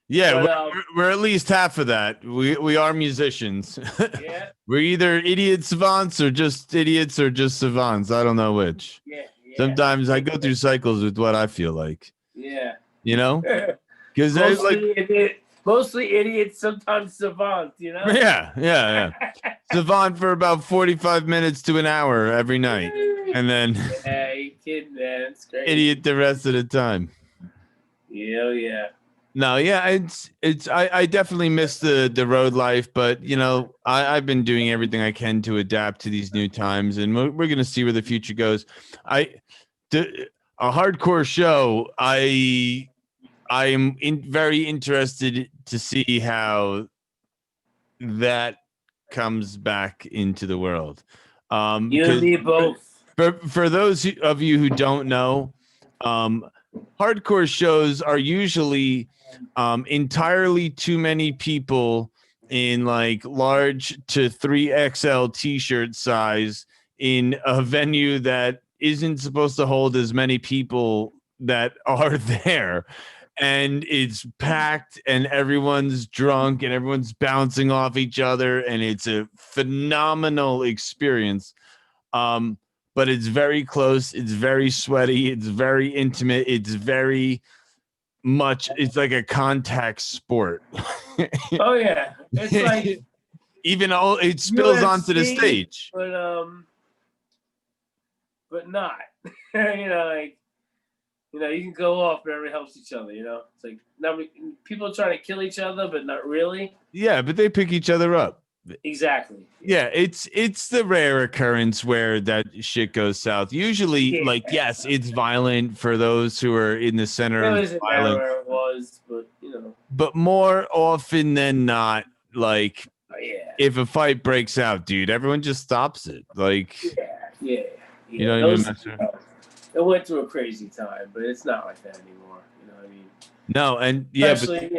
Yeah, But, we're at least half of that. We are musicians. Yeah. We're either idiot savants or just savants. I don't know which. Yeah. Sometimes I go through cycles with what I feel like. Yeah. Because I like mostly idiots, sometimes savant, Yeah. Savant for about 45 minutes to an hour every night. And then yeah, you kidding, man. It's great. Idiot the rest of the time. Yeah. No, yeah, I definitely miss the road life, but I've been doing everything I can to adapt to these new times, and we're gonna see where the future goes. A hardcore show. I am very interested to see how that comes back into the world. You and me both. For those of you who don't know, hardcore shows are usually entirely too many people in like large to 3XL t-shirt size in a venue that isn't supposed to hold as many people that are there. And it's packed and everyone's drunk and everyone's bouncing off each other. And it's a phenomenal experience. But it's very close. It's very sweaty. It's very intimate. It's very much. It's like a contact sport. Oh yeah, it's like even all it spills UFC, onto the stage. But not. You can go off, but everybody helps each other. It's like people are trying to kill each other, but not really. Yeah, but they pick each other up. Exactly. Yeah, it's the rare occurrence where that shit goes south. Usually, yes, it's violent for those who are in the center of violence. Where it was, but But more often than not, like if a fight breaks out, dude, everyone just stops it. Like, yeah. You don't even mess around. It went through a crazy time, but it's not like that anymore. You know what I mean? No, and especially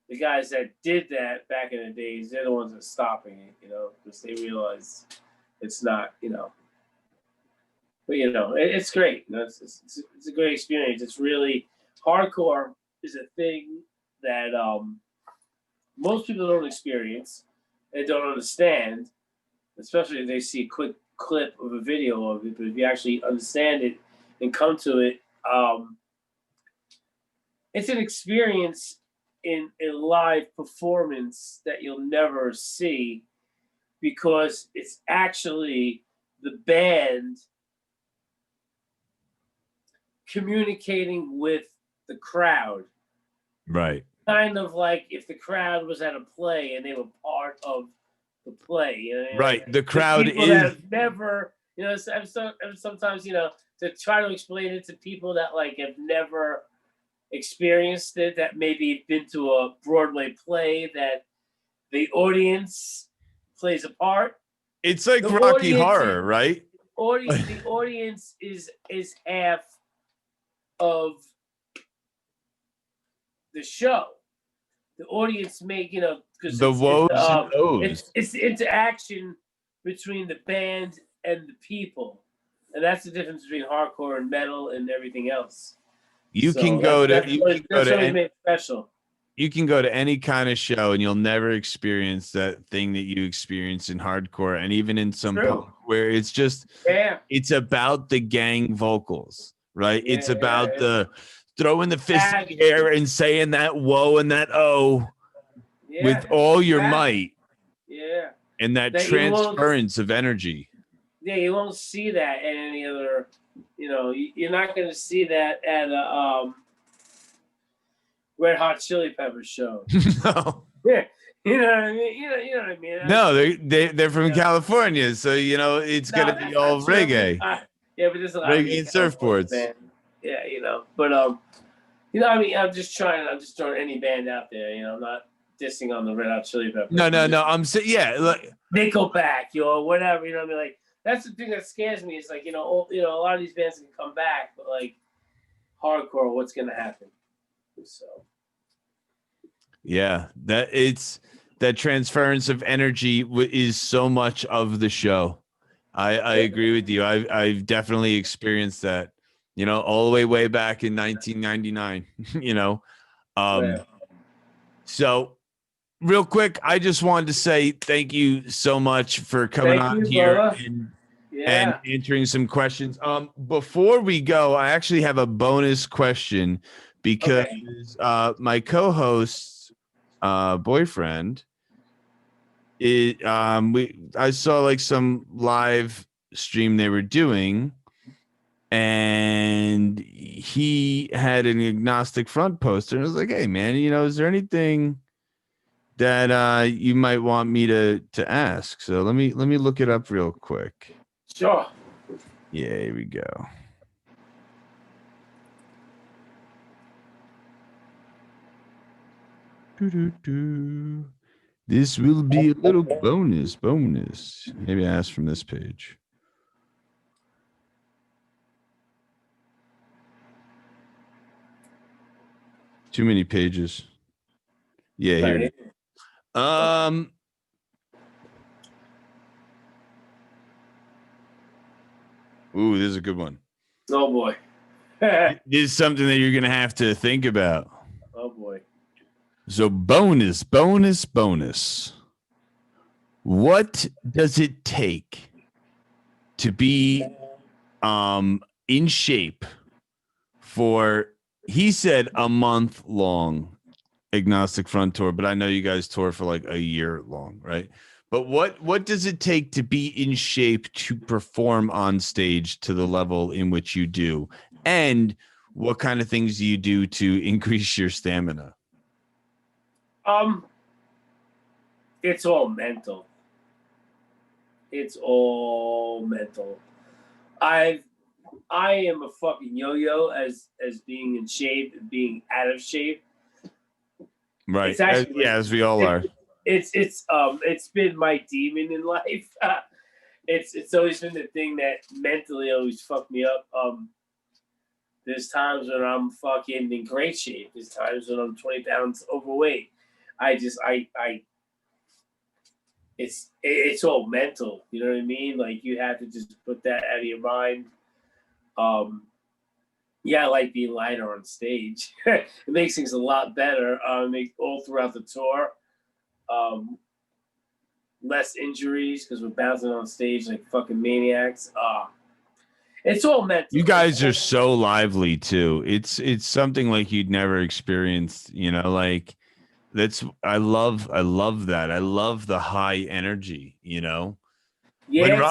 the guys that did that back in the days, they're the ones that are stopping it, because they realize it's not, But it's great. It's a great experience. It's really hardcore is a thing that most people don't experience and don't understand, especially if they see a quick clip of a video of it. But if you actually understand it and come to it, it's an experience in a live performance that you'll never see, because it's actually the band communicating with the crowd. Right. Kind of like if the crowd was at a play and they were part of the play. Right. The crowd people is that have never, sometimes, to try to explain it to people that like have never experienced it, that maybe been to a Broadway play, that the audience plays a part. It's like Rocky Horror, right? The audience is half of the show. The audience because the woes and those. It's the interaction between the band and the people, and that's the difference between hardcore and metal and everything else. You can go to special. you can go to any kind of show and you'll never experience that thing that you experience in hardcore and even in some punk where it's just it's about the gang vocals, right? It's about the throwing the fist in the air and saying that whoa and that oh with all your might. Yeah. And that transference of energy. Yeah, you won't see that at any other, you're not going to see that at a Red Hot Chili Peppers show. No. Yeah. You know what I mean? You know what I mean? No, they're from California, so it's gonna be all reggae. Yeah, but there's a lot reggae and surfboards. Band. Yeah, but I mean, I'm just throwing any band out there. I'm not dissing on the Red Hot Chili Peppers. No. I'm saying, like Nickelback, whatever. I mean, like that's the thing that scares me. Is like, a lot of these bands can come back, but like hardcore, what's gonna happen? So. Yeah, that transference of energy is so much of the show. I agree with you. I've definitely experienced that. All the way back in 1999. So real quick, I just wanted to say thank you so much for coming on here and answering some questions. Before we go, I actually have a bonus question because my co-host's boyfriend I saw like some live stream they were doing, and he had an Agnostic Front poster, and I was like, hey man, is there anything that you might want me to ask? So let me look it up real quick. Sure. Yeah, here we go. This will be a little bonus. Maybe I ask from this page. Too many pages. Yeah, here it is. Ooh, this is a good one. Oh boy. This is something that you're gonna have to think about. Oh boy. So bonus. What does it take to be in shape for, he said, a month long Agnostic Front tour, but I know you guys tour for like a year long, right? But what does it take to be in shape to perform on stage to the level in which you do? And what kind of things do you do to increase your stamina? It's all mental. I am a fucking yo-yo as being in shape and being out of shape. Right. As we all are. It's been my demon in life. It's always been the thing that mentally always fucked me up. There's times when I'm fucking in great shape. There's times when I'm 20 pounds overweight. It's all mental. You know what I mean? Like you have to just put that out of your mind. I like being lighter on stage. It makes things a lot better. All throughout the tour. Less injuries because we're bouncing on stage like fucking maniacs. It's all mental. You guys are so lively too. It's something like you'd never experienced, like I love that. I love the high energy, Yeah,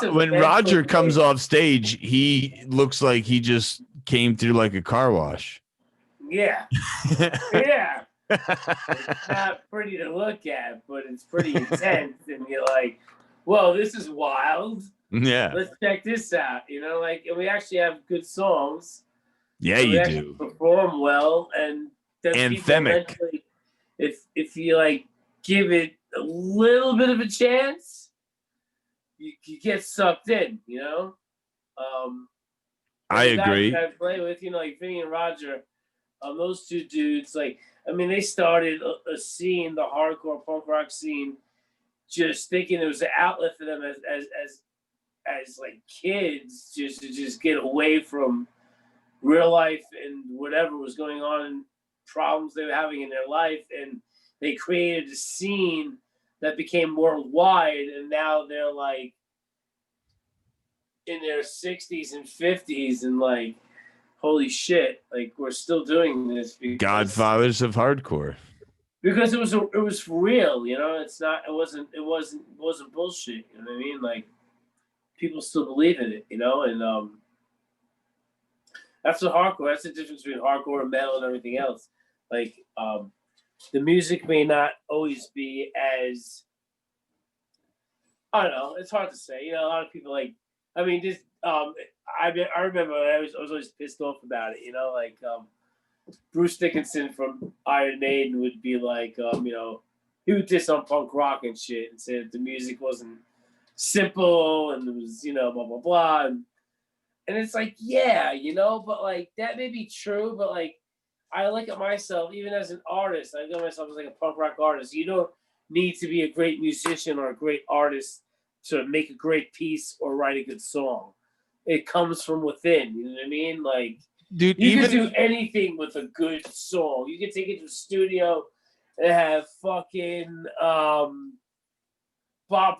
when Roger comes off stage, he looks like he just came through like a car wash. Yeah. Yeah. It's not pretty to look at, but it's pretty intense. And you're like, whoa, this is wild. Yeah. Let's check this out. And we actually have good songs. Yeah, you do. Perform well. And anthemic. If you like give it a little bit of a chance, you get sucked in, I agree. I play with, like Vinny and Roger, those two dudes, they started a scene, the hardcore punk rock scene, just thinking there was an outlet for them as like kids, just to just get away from real life and whatever was going on problems they were having in their life, and they created a scene that became worldwide, and now they're like in their 60s and 50s, and like, holy shit, like we're still doing this Godfathers of hardcore. Because it was real, you know. It wasn't bullshit. You know what I mean? Like people still believe in it, you know. And that's the hardcore. That's the difference between hardcore and metal and everything else. Like the music may not always be as, I don't know. It's hard to say. You know, a lot of people like. I mean, just I remember I was always pissed off about it. You know, like Bruce Dickinson from Iron Maiden would be like, you know, he would diss on punk rock and shit and say that the music wasn't simple and it was, you know, blah blah blah. And it's like, yeah, you know, but like that may be true, but like I look at myself, even as an artist, I look at myself as like a punk rock artist. You don't need to be a great musician or a great artist to make a great piece or write a good song. It comes from within, you know what I mean? Like, dude, you can do anything with a good song. You can take it to the studio and have fucking Bob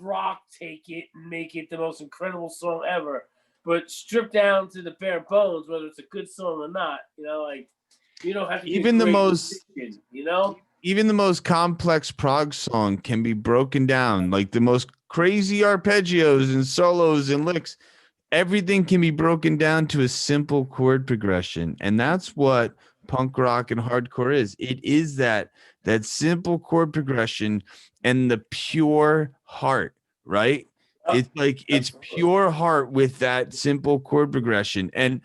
Rock take it and make it the most incredible song ever. But stripped down to the bare bones, whether it's a good song or not, you know, like you don't have to even the most musician, you know. Even the most complex prog song can be broken down, like the most crazy arpeggios and solos and licks. Everything can be broken down to a simple chord progression, and that's what punk rock and hardcore is. It is that simple chord progression and the pure heart, right? It's like it's pure heart with that simple chord progression, and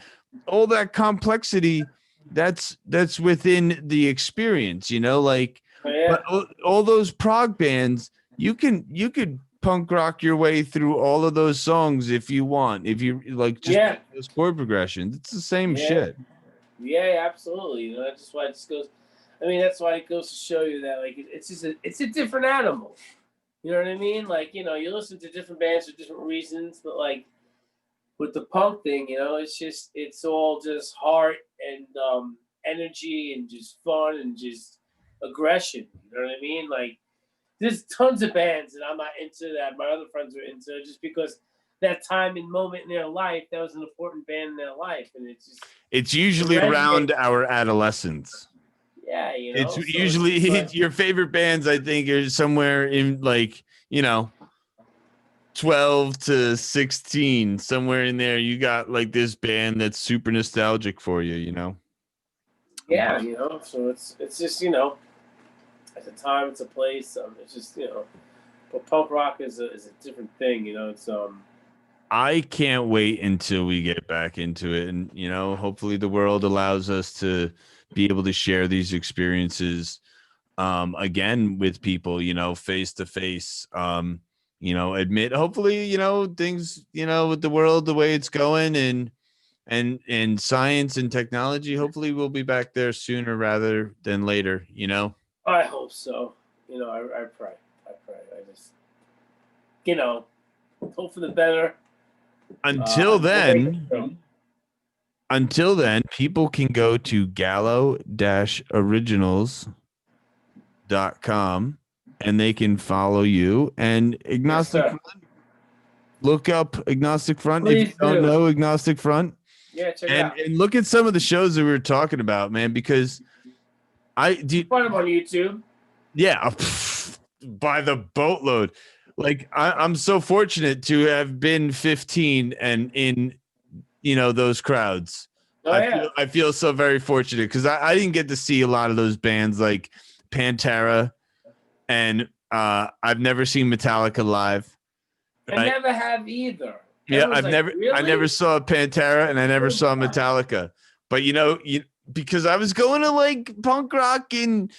all that complexity that's within the experience, you know, like but all those prog bands, you could punk rock your way through all of those songs if you want, if you like just those chord progressions. It's the same shit. Yeah, absolutely. You know, that's why it just goes. I mean, that's why it goes to show you that like it's just it's a different animal. You know what I mean? Like, you know, you listen to different bands for different reasons, but like with the punk thing, you know, it's all just heart and energy and just fun and just aggression. You know what I mean? Like there's tons of bands that I'm not into that my other friends are into just because that time and moment in their life, that was an important band in their life. And it's usually around our adolescence. Yeah, you know. It's usually your favorite bands, I think, are somewhere in like, you know, 12 to 16, somewhere in there. You got like this band that's super nostalgic for you, you know? Yeah, you know, so it's just, you know, it's a time, it's a place. It's just, you know, but punk rock is a different thing, you know. It's I can't wait until we get back into it, and you know, hopefully the world allows us to be able to share these experiences again with people, you know, face to face. You know, admit hopefully, you know, things, you know, with the world the way it's going and science and technology, hopefully we'll be back there sooner rather than later, you know. I hope so. You know, I pray. I just, you know, hope for the better. Until then, people can go to gallo-originals.com and they can follow you and Agnostic Front. Look up Agnostic Front. Please if you don't know Agnostic Front. Yeah, check it out. And look at some of the shows that we were talking about, man, because find them on YouTube. Yeah, by the boatload. Like I'm so fortunate to have been 15 and in, you know, those crowds. I feel so very fortunate because I didn't get to see a lot of those bands like Pantera, and I've never seen Metallica live. I never have either. Yeah, I never saw Pantera and I never saw Metallica. But you know, because I was going to like punk rock and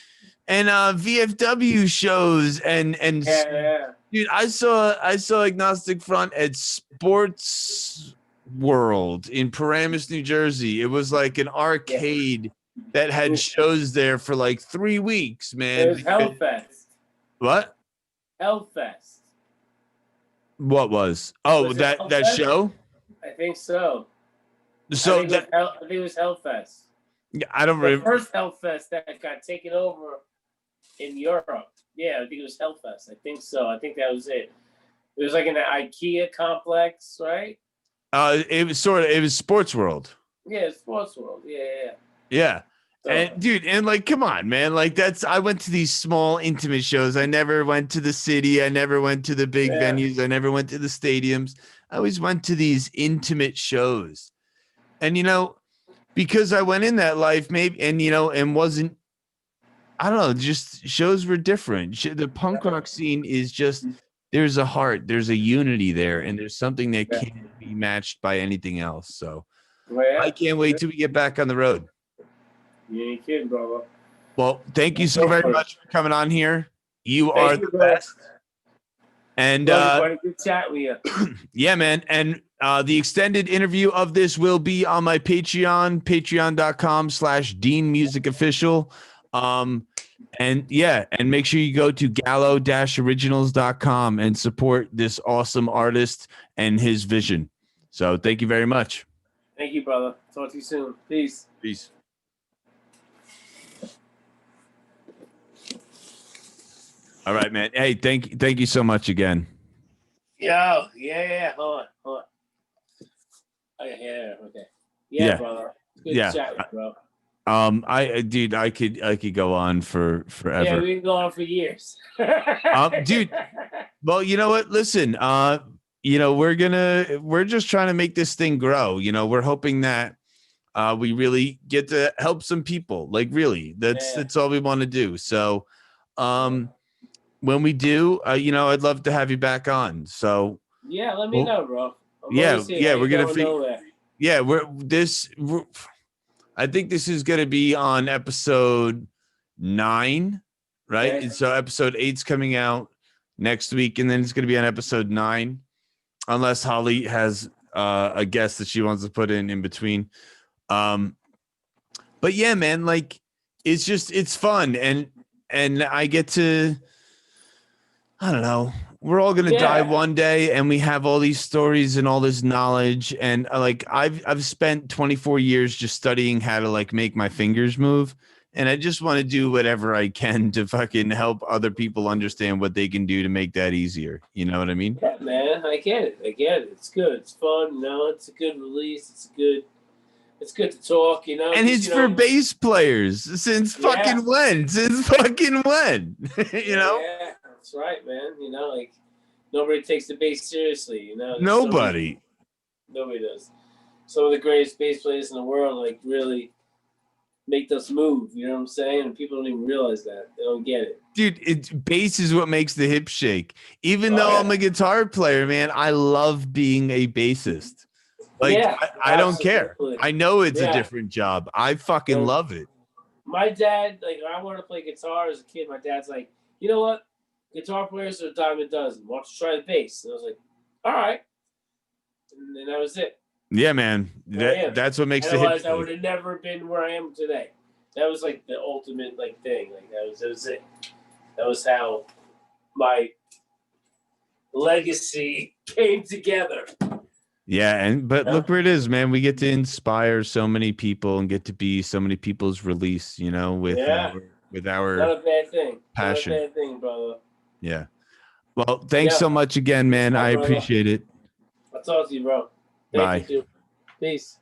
VFW shows and dude, I saw Agnostic Front at Sports World in Paramus, New Jersey. It was like an arcade that had shows there for like 3 weeks, man. It was Hellfest. What? Hellfest. What was? Oh, that show? I think so. So I think it was Hellfest. Yeah, I don't The remember. first Hellfest that got taken over in Europe. Yeah, I think it was Hellfest. I think so. I think that was it. It was like an IKEA complex, right? It was Sports World. Yeah, Sports World. Yeah. Yeah. So, And dude, and like, come on, man. Like I went to these small intimate shows. I never went to the city. I never went to the big venues. I never went to the stadiums. I always went to these intimate shows. And, because I went in that life maybe, and, and wasn't, I don't know, just shows were different. The punk rock scene is just, there's a heart, there's a unity there, and there's something that can't be matched by anything else. So I can't wait till we get back on the road. You ain't kidding, brother. Well, thank you so very much for coming on here. You are the best. And good chat with you. Yeah, man. And the extended interview of this will be on my Patreon, patreon.com/DeanMusicOfficial. And make sure you go to gallo-originals.com and support this awesome artist and his vision. So thank you very much. Thank you, brother. Talk to you soon. Peace. Peace. All right, man. Hey, thank you so much again. Yeah. Hold on. Oh, yeah. Okay. Yeah, brother. Good chat, bro. I could go on for forever. Yeah, we can go on for years. Dude. Well, you know what? Listen, we're just trying to make this thing grow. We're hoping that we really get to help some people. Like, really, that's all we want to do. So, when we do, I'd love to have you back on. So yeah, let me know, bro. We're gonna figure. Yeah, I think this is gonna be on episode 9, right? Okay. And so episode 8's coming out next week, and then it's gonna be on episode 9, unless Holly has a guest that she wants to put in between. But yeah, man, like it's fun, and I get to. I don't know. We're all gonna die one day, and we have all these stories and all this knowledge. And like I've spent 24 years just studying how to like make my fingers move, and I just want to do whatever I can to fucking help other people understand what they can do to make that easier. You know what I mean? Yeah, man. I get it. It's good. It's fun. It's a good release. It's good to talk. And it's for bass players since fucking when? Since fucking when? Yeah. That's right, man. Like nobody takes the bass seriously. Nobody does. Some of the greatest bass players in the world, like, really make us move. You know what I'm saying? And people don't even realize that. They don't get it. Dude, bass is what makes the hips shake. Even though I'm a guitar player, man, I love being a bassist. Like, I don't care. I know it's a different job. I fucking love it. My dad, like, when I wanted to play guitar as a kid, my dad's like, you know what? Guitar players are a dime a dozen. Why don't you try the bass? And I was like, all right. And then that was it. Yeah, man. That's what makes the hips shake. I would have never been where I am today. That was like the ultimate like thing. Like that was it. That was how my legacy came together. Yeah, but look where it is, man. We get to inspire so many people and get to be so many people's release, with our not a bad thing. Passion. Not a bad thing, brother. Yeah. Well, thanks so much again, man. I appreciate it. I'll talk to you, bro. Bye. Thank you. Peace.